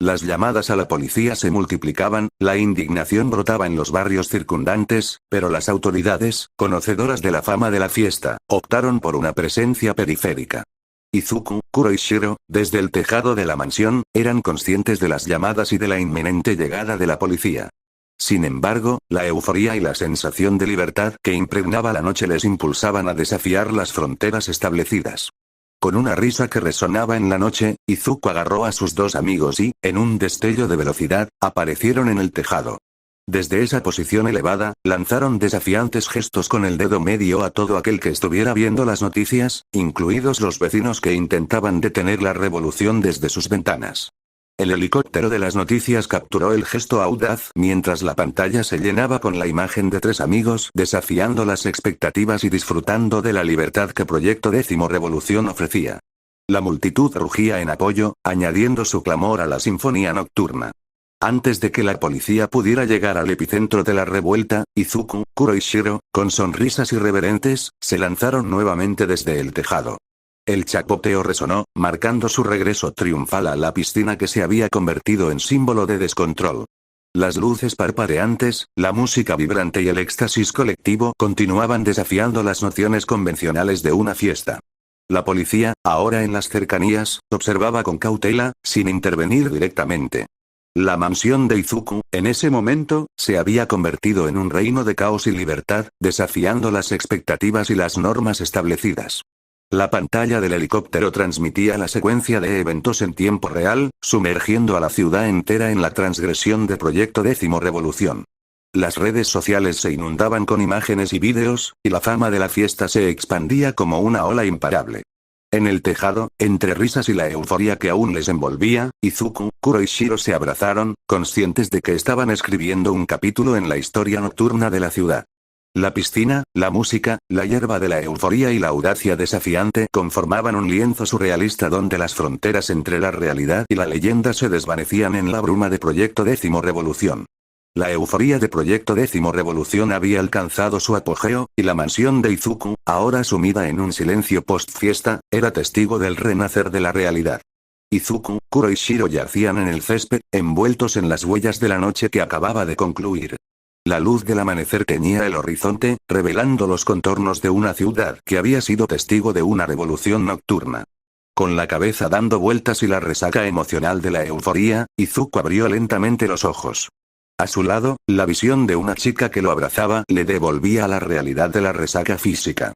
Las llamadas a la policía se multiplicaban, la indignación brotaba en los barrios circundantes, pero las autoridades, conocedoras de la fama de la fiesta, optaron por una presencia periférica. Izuku, Kuro y Shiro, desde el tejado de la mansión, eran conscientes de las llamadas y de la inminente llegada de la policía. Sin embargo, la euforía y la sensación de libertad que impregnaba la noche les impulsaban a desafiar las fronteras establecidas. Con una risa que resonaba en la noche, Izuku agarró a sus dos amigos y, en un destello de velocidad, aparecieron en el tejado. Desde esa posición elevada, lanzaron desafiantes gestos con el dedo medio a todo aquel que estuviera viendo las noticias, incluidos los vecinos que intentaban detener la revolución desde sus ventanas. El helicóptero de las noticias capturó el gesto audaz mientras la pantalla se llenaba con la imagen de tres amigos desafiando las expectativas y disfrutando de la libertad que Proyecto Décimo Revolución ofrecía. La multitud rugía en apoyo, añadiendo su clamor a la sinfonía nocturna. Antes de que la policía pudiera llegar al epicentro de la revuelta, Izuku, Kuro y Shiro, con sonrisas irreverentes, se lanzaron nuevamente desde el tejado. El chapoteo resonó, marcando su regreso triunfal a la piscina que se había convertido en símbolo de descontrol. Las luces parpadeantes, la música vibrante y el éxtasis colectivo continuaban desafiando las nociones convencionales de una fiesta. La policía, ahora en las cercanías, observaba con cautela, sin intervenir directamente. La mansión de Izuku, en ese momento, se había convertido en un reino de caos y libertad, desafiando las expectativas y las normas establecidas. La pantalla del helicóptero transmitía la secuencia de eventos en tiempo real, sumergiendo a la ciudad entera en la transgresión de Proyecto Décimo Revolución. Las redes sociales se inundaban con imágenes y vídeos, y la fama de la fiesta se expandía como una ola imparable. En el tejado, entre risas y la euforia que aún les envolvía, Izuku, Kuro y Shiro se abrazaron, conscientes de que estaban escribiendo un capítulo en la historia nocturna de la ciudad. La piscina, la música, la hierba de la euforía y la audacia desafiante conformaban un lienzo surrealista donde las fronteras entre la realidad y la leyenda se desvanecían en la bruma de Proyecto Décimo Revolución. La euforía de Proyecto Décimo Revolución había alcanzado su apogeo, y la mansión de Izuku, ahora sumida en un silencio post-fiesta, era testigo del renacer de la realidad. Izuku, Kuro y Shiro yacían en el césped, envueltos en las huellas de la noche que acababa de concluir. La luz del amanecer teñía el horizonte, revelando los contornos de una ciudad que había sido testigo de una revolución nocturna. Con la cabeza dando vueltas y la resaca emocional de la euforía, Izuku abrió lentamente los ojos. A su lado, la visión de una chica que lo abrazaba le devolvía a la realidad de la resaca física.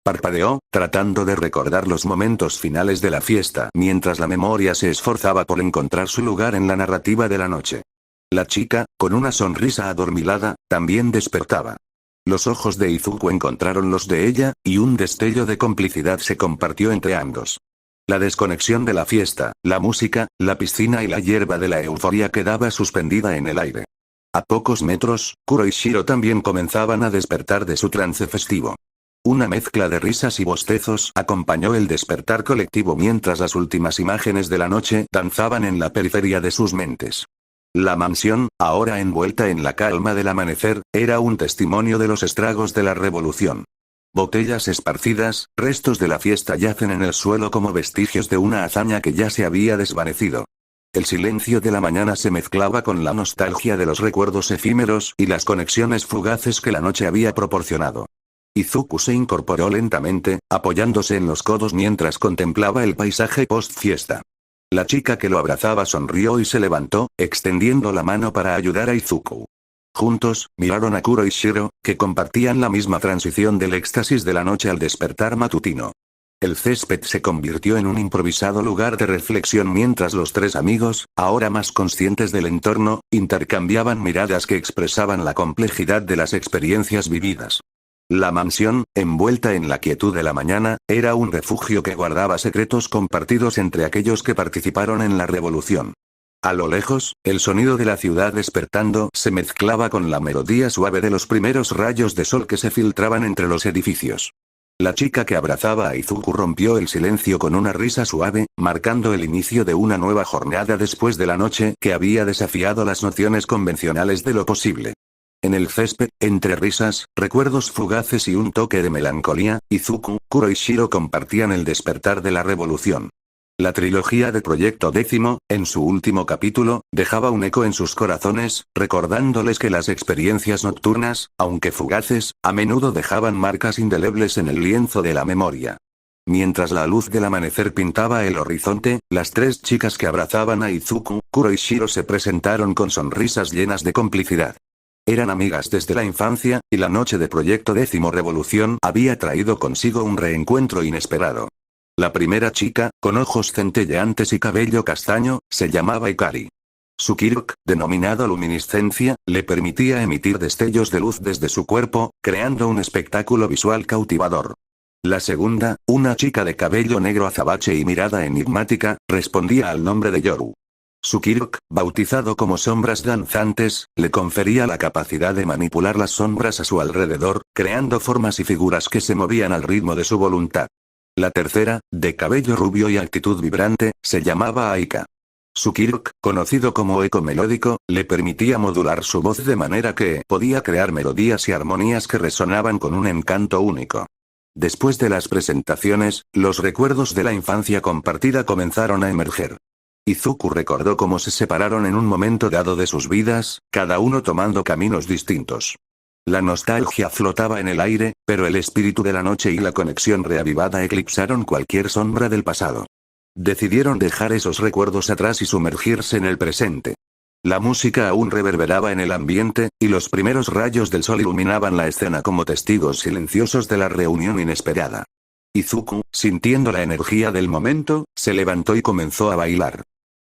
Parpadeó, tratando de recordar los momentos finales de la fiesta, mientras la memoria se esforzaba por encontrar su lugar en la narrativa de la noche. La chica, con una sonrisa adormilada, también despertaba. Los ojos de Izuku encontraron los de ella, y un destello de complicidad se compartió entre ambos. La desconexión de la fiesta, la música, la piscina y la hierba de la euforia quedaba suspendida en el aire. A pocos metros, Kuro y Shiro también comenzaban a despertar de su trance festivo. Una mezcla de risas y bostezos acompañó el despertar colectivo mientras las últimas imágenes de la noche danzaban en la periferia de sus mentes. La mansión, ahora envuelta en la calma del amanecer, era un testimonio de los estragos de la revolución. Botellas esparcidas, restos de la fiesta yacen en el suelo como vestigios de una hazaña que ya se había desvanecido. El silencio de la mañana se mezclaba con la nostalgia de los recuerdos efímeros y las conexiones fugaces que la noche había proporcionado. Izuku se incorporó lentamente, apoyándose en los codos mientras contemplaba el paisaje post-fiesta. La chica que lo abrazaba sonrió y se levantó, extendiendo la mano para ayudar a Izuku. Juntos, miraron a Kuro y Shiro, que compartían la misma transición del éxtasis de la noche al despertar matutino. El césped se convirtió en un improvisado lugar de reflexión mientras los tres amigos, ahora más conscientes del entorno, intercambiaban miradas que expresaban la complejidad de las experiencias vividas. La mansión, envuelta en la quietud de la mañana, era un refugio que guardaba secretos compartidos entre aquellos que participaron en la revolución. A lo lejos, el sonido de la ciudad despertando se mezclaba con la melodía suave de los primeros rayos de sol que se filtraban entre los edificios. La chica que abrazaba a Izuku rompió el silencio con una risa suave, marcando el inicio de una nueva jornada después de la noche que había desafiado las nociones convencionales de lo posible. En el césped, entre risas, recuerdos fugaces y un toque de melancolía, Izuku, Kuro y Shiro compartían el despertar de la revolución. La trilogía de Proyecto Décimo, en su último capítulo, dejaba un eco en sus corazones, recordándoles que las experiencias nocturnas, aunque fugaces, a menudo dejaban marcas indelebles en el lienzo de la memoria. Mientras la luz del amanecer pintaba el horizonte, las tres chicas que abrazaban a Izuku, Kuro y Shiro se presentaron con sonrisas llenas de complicidad. Eran amigas desde la infancia, y la noche de Proyecto Décimo Revolución había traído consigo un reencuentro inesperado. La primera chica, con ojos centelleantes y cabello castaño, se llamaba Ikari. Su kirk, denominado luminiscencia, le permitía emitir destellos de luz desde su cuerpo, creando un espectáculo visual cautivador. La segunda, una chica de cabello negro azabache y mirada enigmática, respondía al nombre de Yoru. Su kirk, bautizado como sombras danzantes, le confería la capacidad de manipular las sombras a su alrededor, creando formas y figuras que se movían al ritmo de su voluntad. La tercera, de cabello rubio y actitud vibrante, se llamaba Aika. Su Kirk, conocido como eco melódico, le permitía modular su voz de manera que podía crear melodías y armonías que resonaban con un encanto único. Después de las presentaciones, los recuerdos de la infancia compartida comenzaron a emerger. Izuku recordó cómo se separaron en un momento dado de sus vidas, cada uno tomando caminos distintos. La nostalgia flotaba en el aire, pero el espíritu de la noche y la conexión reavivada eclipsaron cualquier sombra del pasado. Decidieron dejar esos recuerdos atrás y sumergirse en el presente. La música aún reverberaba en el ambiente, y los primeros rayos del sol iluminaban la escena como testigos silenciosos de la reunión inesperada. Izuku, sintiendo la energía del momento, se levantó y comenzó a bailar.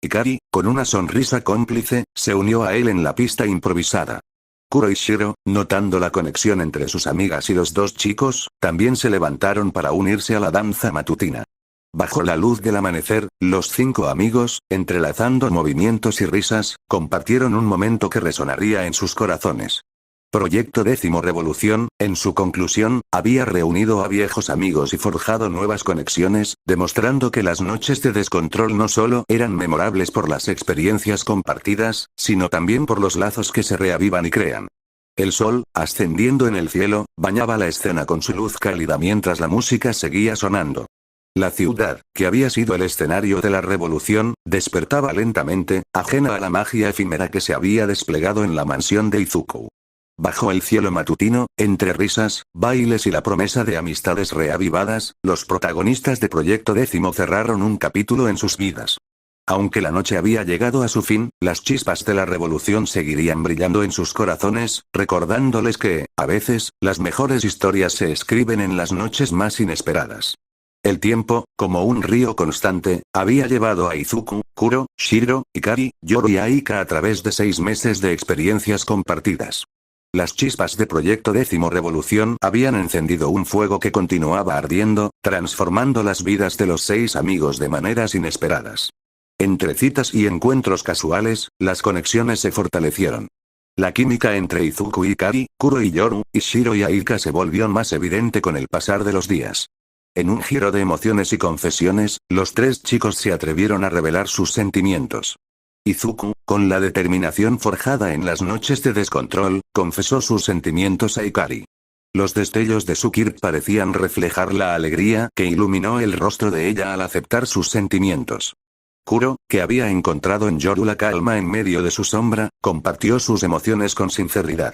Hikari, con una sonrisa cómplice, se unió a él en la pista improvisada. Kuro y Shiro, notando la conexión entre sus amigas y los dos chicos, también se levantaron para unirse a la danza matutina. Bajo la luz del amanecer, los 5 amigos, entrelazando movimientos y risas, compartieron un momento que resonaría en sus corazones. Proyecto Décimo Revolución, en su conclusión, había reunido a viejos amigos y forjado nuevas conexiones, demostrando que las noches de descontrol no solo eran memorables por las experiencias compartidas, sino también por los lazos que se reavivan y crean. El sol, ascendiendo en el cielo, bañaba la escena con su luz cálida mientras la música seguía sonando. La ciudad, que había sido el escenario de la revolución, despertaba lentamente, ajena a la magia efímera que se había desplegado en la mansión de Izuku. Bajo el cielo matutino, entre risas, bailes y la promesa de amistades reavivadas, los protagonistas de Proyecto Décimo cerraron un capítulo en sus vidas. Aunque la noche había llegado a su fin, las chispas de la revolución seguirían brillando en sus corazones, recordándoles que, a veces, las mejores historias se escriben en las noches más inesperadas. El tiempo, como un río constante, había llevado a Izuku, Kuro, Shiro, Hikari, Yoru y Aika a través de 6 meses de experiencias compartidas. Las chispas de Proyecto Décimo Revolución habían encendido un fuego que continuaba ardiendo, transformando las vidas de los 6 amigos de maneras inesperadas. Entre citas y encuentros casuales, las conexiones se fortalecieron. La química entre Izuku y Hikari, Kuro y Yoru, y Shiro y Aika se volvió más evidente con el pasar de los días. En un giro de emociones y confesiones, los 3 chicos se atrevieron a revelar sus sentimientos. Izuku, con la determinación forjada en las noches de descontrol, confesó sus sentimientos a Hikari. Los destellos de su Kirk parecían reflejar la alegría que iluminó el rostro de ella al aceptar sus sentimientos. Kuro, que había encontrado en Yoru la calma en medio de su sombra, compartió sus emociones con sinceridad.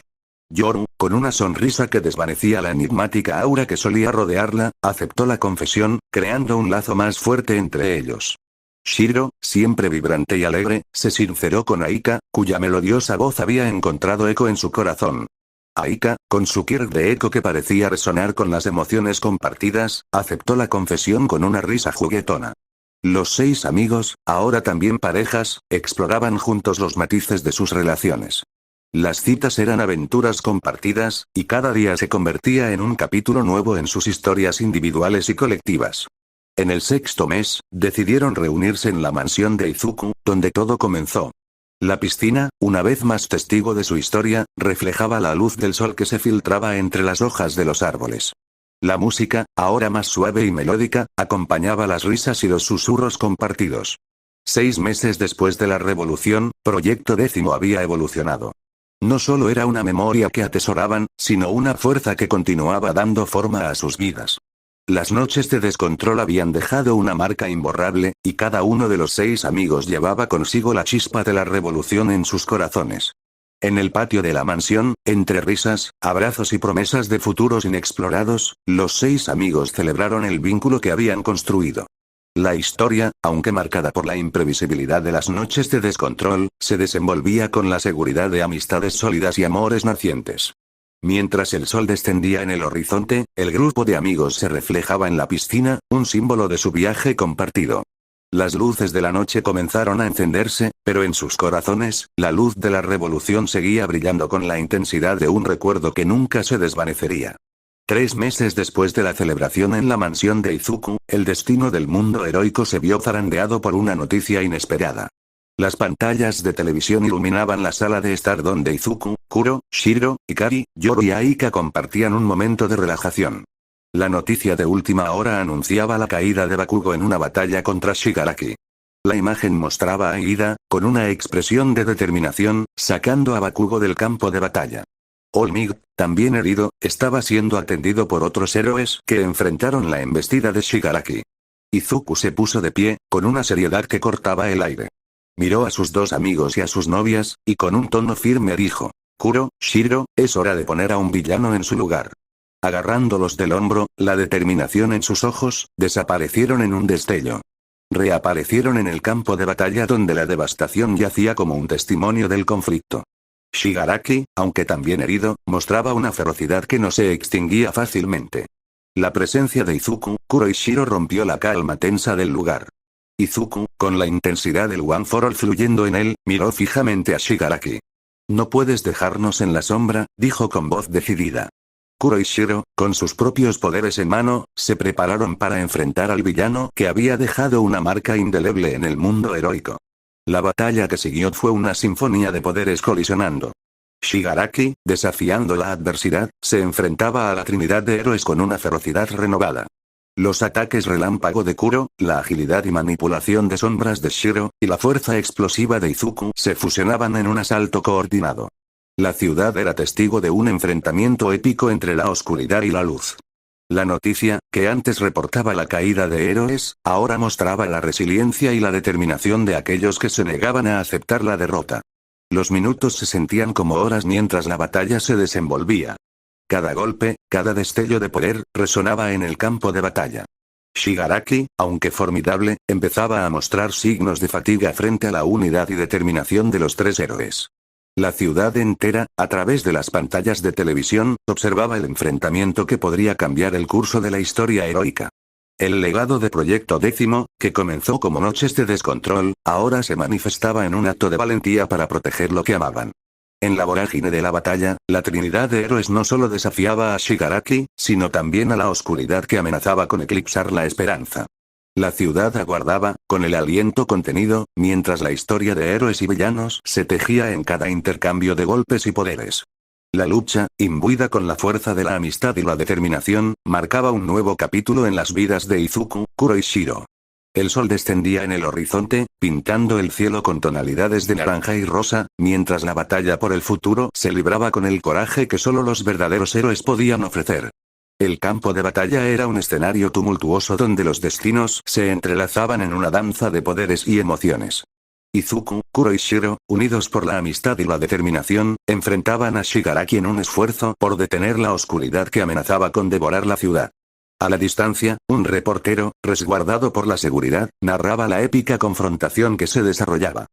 Yoru, con una sonrisa que desvanecía la enigmática aura que solía rodearla, aceptó la confesión, creando un lazo más fuerte entre ellos. Shiro, siempre vibrante y alegre, se sinceró con Aika, cuya melodiosa voz había encontrado eco en su corazón. Aika, con su Kirk de eco que parecía resonar con las emociones compartidas, aceptó la confesión con una risa juguetona. Los 6 amigos, ahora también parejas, exploraban juntos los matices de sus relaciones. Las citas eran aventuras compartidas, y cada día se convertía en un capítulo nuevo en sus historias individuales y colectivas. En el 6º mes, decidieron reunirse en la mansión de Izuku, donde todo comenzó. La piscina, una vez más testigo de su historia, reflejaba la luz del sol que se filtraba entre las hojas de los árboles. La música, ahora más suave y melódica, acompañaba las risas y los susurros compartidos. 6 meses después de la revolución, Proyecto Décimo había evolucionado. No solo era una memoria que atesoraban, sino una fuerza que continuaba dando forma a sus vidas. Las noches de descontrol habían dejado una marca imborrable, y cada uno de los 6 amigos llevaba consigo la chispa de la revolución en sus corazones. En el patio de la mansión, entre risas, abrazos y promesas de futuros inexplorados, los 6 amigos celebraron el vínculo que habían construido. La historia, aunque marcada por la imprevisibilidad de las noches de descontrol, se desenvolvía con la seguridad de amistades sólidas y amores nacientes. Mientras el sol descendía en el horizonte, el grupo de amigos se reflejaba en la piscina, un símbolo de su viaje compartido. Las luces de la noche comenzaron a encenderse, pero en sus corazones, la luz de la revolución seguía brillando con la intensidad de un recuerdo que nunca se desvanecería. 3 meses después de la celebración en la mansión de Izuku, el destino del mundo heroico se vio zarandeado por una noticia inesperada. Las pantallas de televisión iluminaban la sala de estar donde Izuku, Kuro, Shiro, Hikari, Yoru y Aika compartían un momento de relajación. La noticia de última hora anunciaba la caída de Bakugo en una batalla contra Shigaraki. La imagen mostraba a Ida, con una expresión de determinación, sacando a Bakugo del campo de batalla. Olmig, también herido, estaba siendo atendido por otros héroes que enfrentaron la embestida de Shigaraki. Izuku se puso de pie, con una seriedad que cortaba el aire. Miró a sus dos amigos y a sus novias, y con un tono firme dijo: Kuro, Shiro, es hora de poner a un villano en su lugar. Agarrándolos del hombro, la determinación en sus ojos, desaparecieron en un destello. Reaparecieron en el campo de batalla donde la devastación yacía como un testimonio del conflicto. Shigaraki, aunque también herido, mostraba una ferocidad que no se extinguía fácilmente. La presencia de Izuku, Kuro y Shiro rompió la calma tensa del lugar. Izuku, con la intensidad del One for All fluyendo en él, miró fijamente a Shigaraki. No puedes dejarnos en la sombra, dijo con voz decidida. Kuro y Shiro, con sus propios poderes en mano, se prepararon para enfrentar al villano que había dejado una marca indeleble en el mundo heroico. La batalla que siguió fue una sinfonía de poderes colisionando. Shigaraki, desafiando la adversidad, se enfrentaba a la trinidad de héroes con una ferocidad renovada. Los ataques relámpago de Kuro, la agilidad y manipulación de sombras de Shiro, y la fuerza explosiva de Izuku se fusionaban en un asalto coordinado. La ciudad era testigo de un enfrentamiento épico entre la oscuridad y la luz. La noticia, que antes reportaba la caída de héroes, ahora mostraba la resiliencia y la determinación de aquellos que se negaban a aceptar la derrota. Los minutos se sentían como horas mientras la batalla se desenvolvía. Cada golpe, cada destello de poder, resonaba en el campo de batalla. Shigaraki, aunque formidable, empezaba a mostrar signos de fatiga frente a la unidad y determinación de los tres héroes. La ciudad entera, a través de las pantallas de televisión, observaba el enfrentamiento que podría cambiar el curso de la historia heroica. El legado de Proyecto Décimo, que comenzó como noches de descontrol, ahora se manifestaba en un acto de valentía para proteger lo que amaban. En la vorágine de la batalla, la trinidad de héroes no solo desafiaba a Shigaraki, sino también a la oscuridad que amenazaba con eclipsar la esperanza. La ciudad aguardaba, con el aliento contenido, mientras la historia de héroes y villanos se tejía en cada intercambio de golpes y poderes. La lucha, imbuida con la fuerza de la amistad y la determinación, marcaba un nuevo capítulo en las vidas de Izuku, Kuro y Shiro. El sol descendía en el horizonte, pintando el cielo con tonalidades de naranja y rosa, mientras la batalla por el futuro se libraba con el coraje que solo los verdaderos héroes podían ofrecer. El campo de batalla era un escenario tumultuoso donde los destinos se entrelazaban en una danza de poderes y emociones. Izuku, Kuro y Shiro, unidos por la amistad y la determinación, enfrentaban a Shigaraki en un esfuerzo por detener la oscuridad que amenazaba con devorar la ciudad. A la distancia, un reportero, resguardado por la seguridad, narraba la épica confrontación que se desarrollaba.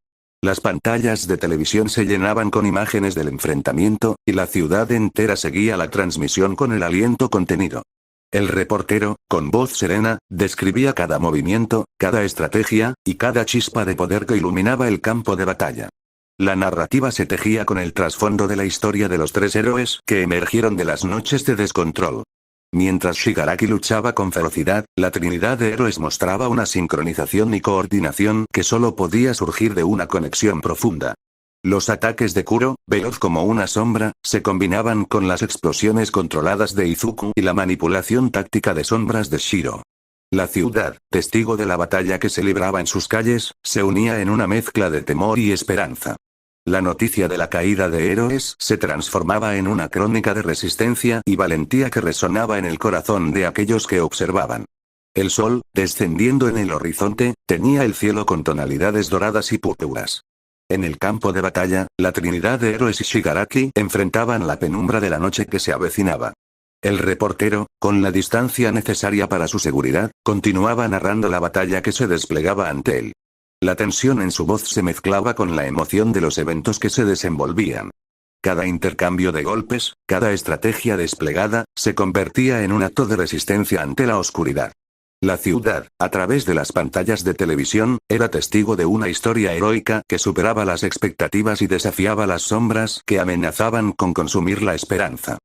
Las pantallas de televisión se llenaban con imágenes del enfrentamiento, y la ciudad entera seguía la transmisión con el aliento contenido. El reportero, con voz serena, describía cada movimiento, cada estrategia, y cada chispa de poder que iluminaba el campo de batalla. La narrativa se tejía con el trasfondo de la historia de los tres héroes que emergieron de las noches de descontrol. Mientras Shigaraki luchaba con ferocidad, la trinidad de héroes mostraba una sincronización y coordinación que solo podía surgir de una conexión profunda. Los ataques de Kuro, veloz como una sombra, se combinaban con las explosiones controladas de Izuku y la manipulación táctica de sombras de Shiro. La ciudad, testigo de la batalla que se libraba en sus calles, se unía en una mezcla de temor y esperanza. La noticia de la caída de héroes se transformaba en una crónica de resistencia y valentía que resonaba en el corazón de aquellos que observaban. El sol, descendiendo en el horizonte, teñía el cielo con tonalidades doradas y púrpuras. En el campo de batalla, la trinidad de héroes y Shigaraki enfrentaban la penumbra de la noche que se avecinaba. El reportero, con la distancia necesaria para su seguridad, continuaba narrando la batalla que se desplegaba ante él. La tensión en su voz se mezclaba con la emoción de los eventos que se desenvolvían. Cada intercambio de golpes, cada estrategia desplegada, se convertía en un acto de resistencia ante la oscuridad. La ciudad, a través de las pantallas de televisión, era testigo de una historia heroica que superaba las expectativas y desafiaba las sombras que amenazaban con consumir la esperanza.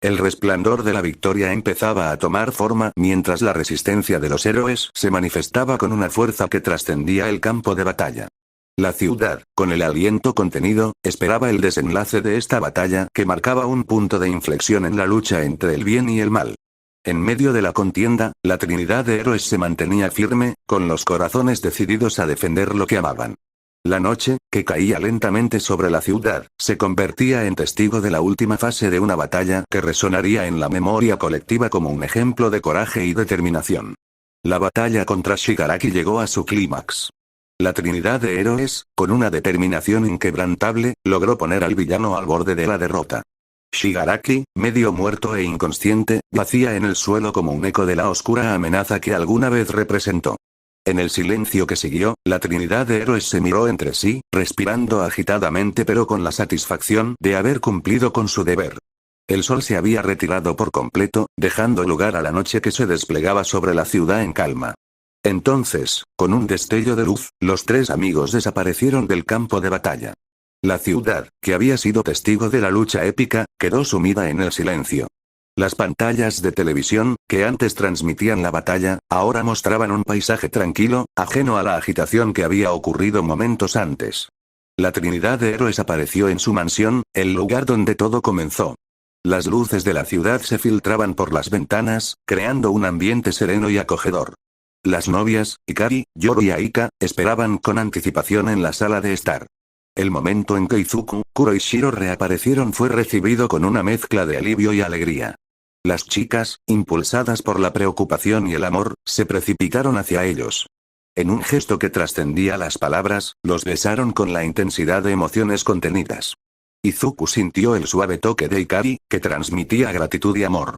El resplandor de la victoria empezaba a tomar forma mientras la resistencia de los héroes se manifestaba con una fuerza que trascendía el campo de batalla. La ciudad, con el aliento contenido, esperaba el desenlace de esta batalla que marcaba un punto de inflexión en la lucha entre el bien y el mal. En medio de la contienda, la Trinidad de héroes se mantenía firme, con los corazones decididos a defender lo que amaban. La noche, que caía lentamente sobre la ciudad, se convertía en testigo de la última fase de una batalla que resonaría en la memoria colectiva como un ejemplo de coraje y determinación. La batalla contra Shigaraki llegó a su clímax. La Trinidad de héroes, con una determinación inquebrantable, logró poner al villano al borde de la derrota. Shigaraki, medio muerto e inconsciente, yacía en el suelo como un eco de la oscura amenaza que alguna vez representó. En el silencio que siguió, la Trinidad de héroes se miró entre sí, respirando agitadamente pero con la satisfacción de haber cumplido con su deber. El sol se había retirado por completo, dejando lugar a la noche que se desplegaba sobre la ciudad en calma. Entonces, con un destello de luz, los tres amigos desaparecieron del campo de batalla. La ciudad, que había sido testigo de la lucha épica, quedó sumida en el silencio. Las pantallas de televisión, que antes transmitían la batalla, ahora mostraban un paisaje tranquilo, ajeno a la agitación que había ocurrido momentos antes. La Trinidad de héroes apareció en su mansión, el lugar donde todo comenzó. Las luces de la ciudad se filtraban por las ventanas, creando un ambiente sereno y acogedor. Las novias, Hikari, Yoru y Aika, esperaban con anticipación en la sala de estar. El momento en que Izuku, Kuro y Shiro reaparecieron fue recibido con una mezcla de alivio y alegría. Las chicas, impulsadas por la preocupación y el amor, se precipitaron hacia ellos. En un gesto que trascendía las palabras, los besaron con la intensidad de emociones contenidas. Izuku sintió el suave toque de Hikari, que transmitía gratitud y amor.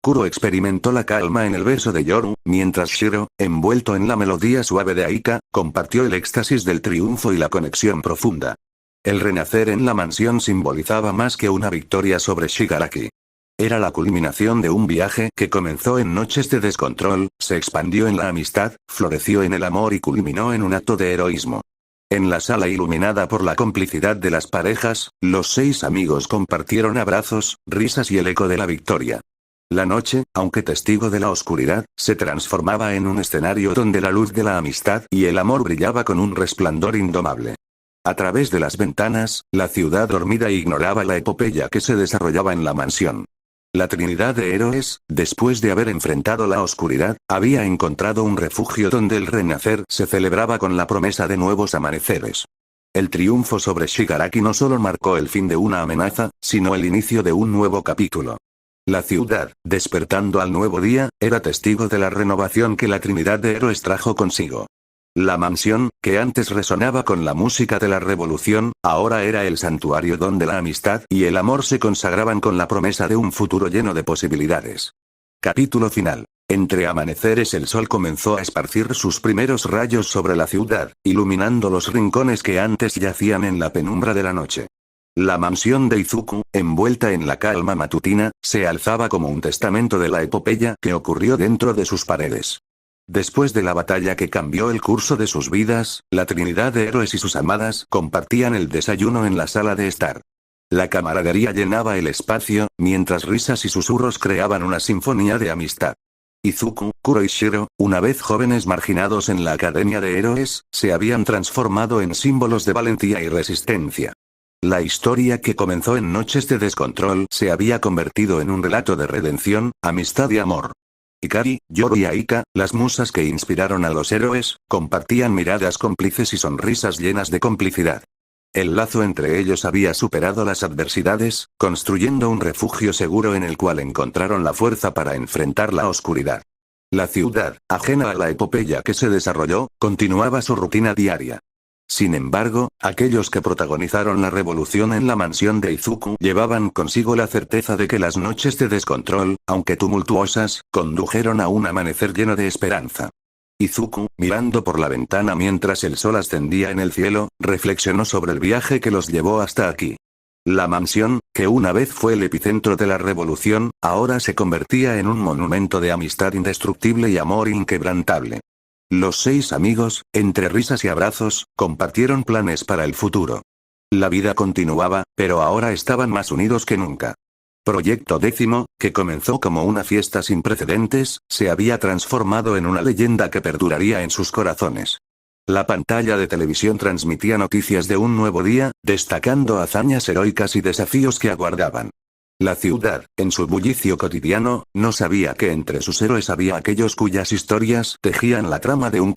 Kuro experimentó la calma en el beso de Yoru, mientras Shiro, envuelto en la melodía suave de Aika, compartió el éxtasis del triunfo y la conexión profunda. El renacer en la mansión simbolizaba más que una victoria sobre Shigaraki. Era la culminación de un viaje que comenzó en noches de descontrol, se expandió en la amistad, floreció en el amor y culminó en un acto de heroísmo. En la sala iluminada por la complicidad de las parejas, los 6 amigos compartieron abrazos, risas y el eco de la victoria. La noche, aunque testigo de la oscuridad, se transformaba en un escenario donde la luz de la amistad y el amor brillaba con un resplandor indomable. A través de las ventanas, la ciudad dormida ignoraba la epopeya que se desarrollaba en la mansión. La Trinidad de héroes, después de haber enfrentado la oscuridad, había encontrado un refugio donde el renacer se celebraba con la promesa de nuevos amaneceres. El triunfo sobre Shigaraki no solo marcó el fin de una amenaza, sino el inicio de un nuevo capítulo. La ciudad, despertando al nuevo día, era testigo de la renovación que la Trinidad de héroes trajo consigo. La mansión, que antes resonaba con la música de la revolución, ahora era el santuario donde la amistad y el amor se consagraban con la promesa de un futuro lleno de posibilidades. Capítulo final. Entre amaneceres el sol comenzó a esparcir sus primeros rayos sobre la ciudad, iluminando los rincones que antes yacían en la penumbra de la noche. La mansión de Izuku, envuelta en la calma matutina, se alzaba como un testamento de la epopeya que ocurrió dentro de sus paredes. Después de la batalla que cambió el curso de sus vidas, la Trinidad de héroes y sus amadas compartían el desayuno en la sala de estar. La camaradería llenaba el espacio, mientras risas y susurros creaban una sinfonía de amistad. Izuku, Kuro y Shiro, una vez jóvenes marginados en la Academia de Héroes, se habían transformado en símbolos de valentía y resistencia. La historia que comenzó en noches de descontrol se había convertido en un relato de redención, amistad y amor. Hikari, Yoru y Aika, las musas que inspiraron a los héroes, compartían miradas cómplices y sonrisas llenas de complicidad. El lazo entre ellos había superado las adversidades, construyendo un refugio seguro en el cual encontraron la fuerza para enfrentar la oscuridad. La ciudad, ajena a la epopeya que se desarrolló, continuaba su rutina diaria. Sin embargo, aquellos que protagonizaron la revolución en la mansión de Izuku llevaban consigo la certeza de que las noches de descontrol, aunque tumultuosas, condujeron a un amanecer lleno de esperanza. Izuku, mirando por la ventana mientras el sol ascendía en el cielo, reflexionó sobre el viaje que los llevó hasta aquí. La mansión, que una vez fue el epicentro de la revolución, ahora se convertía en un monumento de amistad indestructible y amor inquebrantable. Los 6 amigos, entre risas y abrazos, compartieron planes para el futuro. La vida continuaba, pero ahora estaban más unidos que nunca. Proyecto Décimo, que comenzó como una fiesta sin precedentes, se había transformado en una leyenda que perduraría en sus corazones. La pantalla de televisión transmitía noticias de un nuevo día, destacando hazañas heroicas y desafíos que aguardaban. La ciudad, en su bullicio cotidiano, no sabía que entre sus héroes había aquellos cuyas historias tejían la trama de un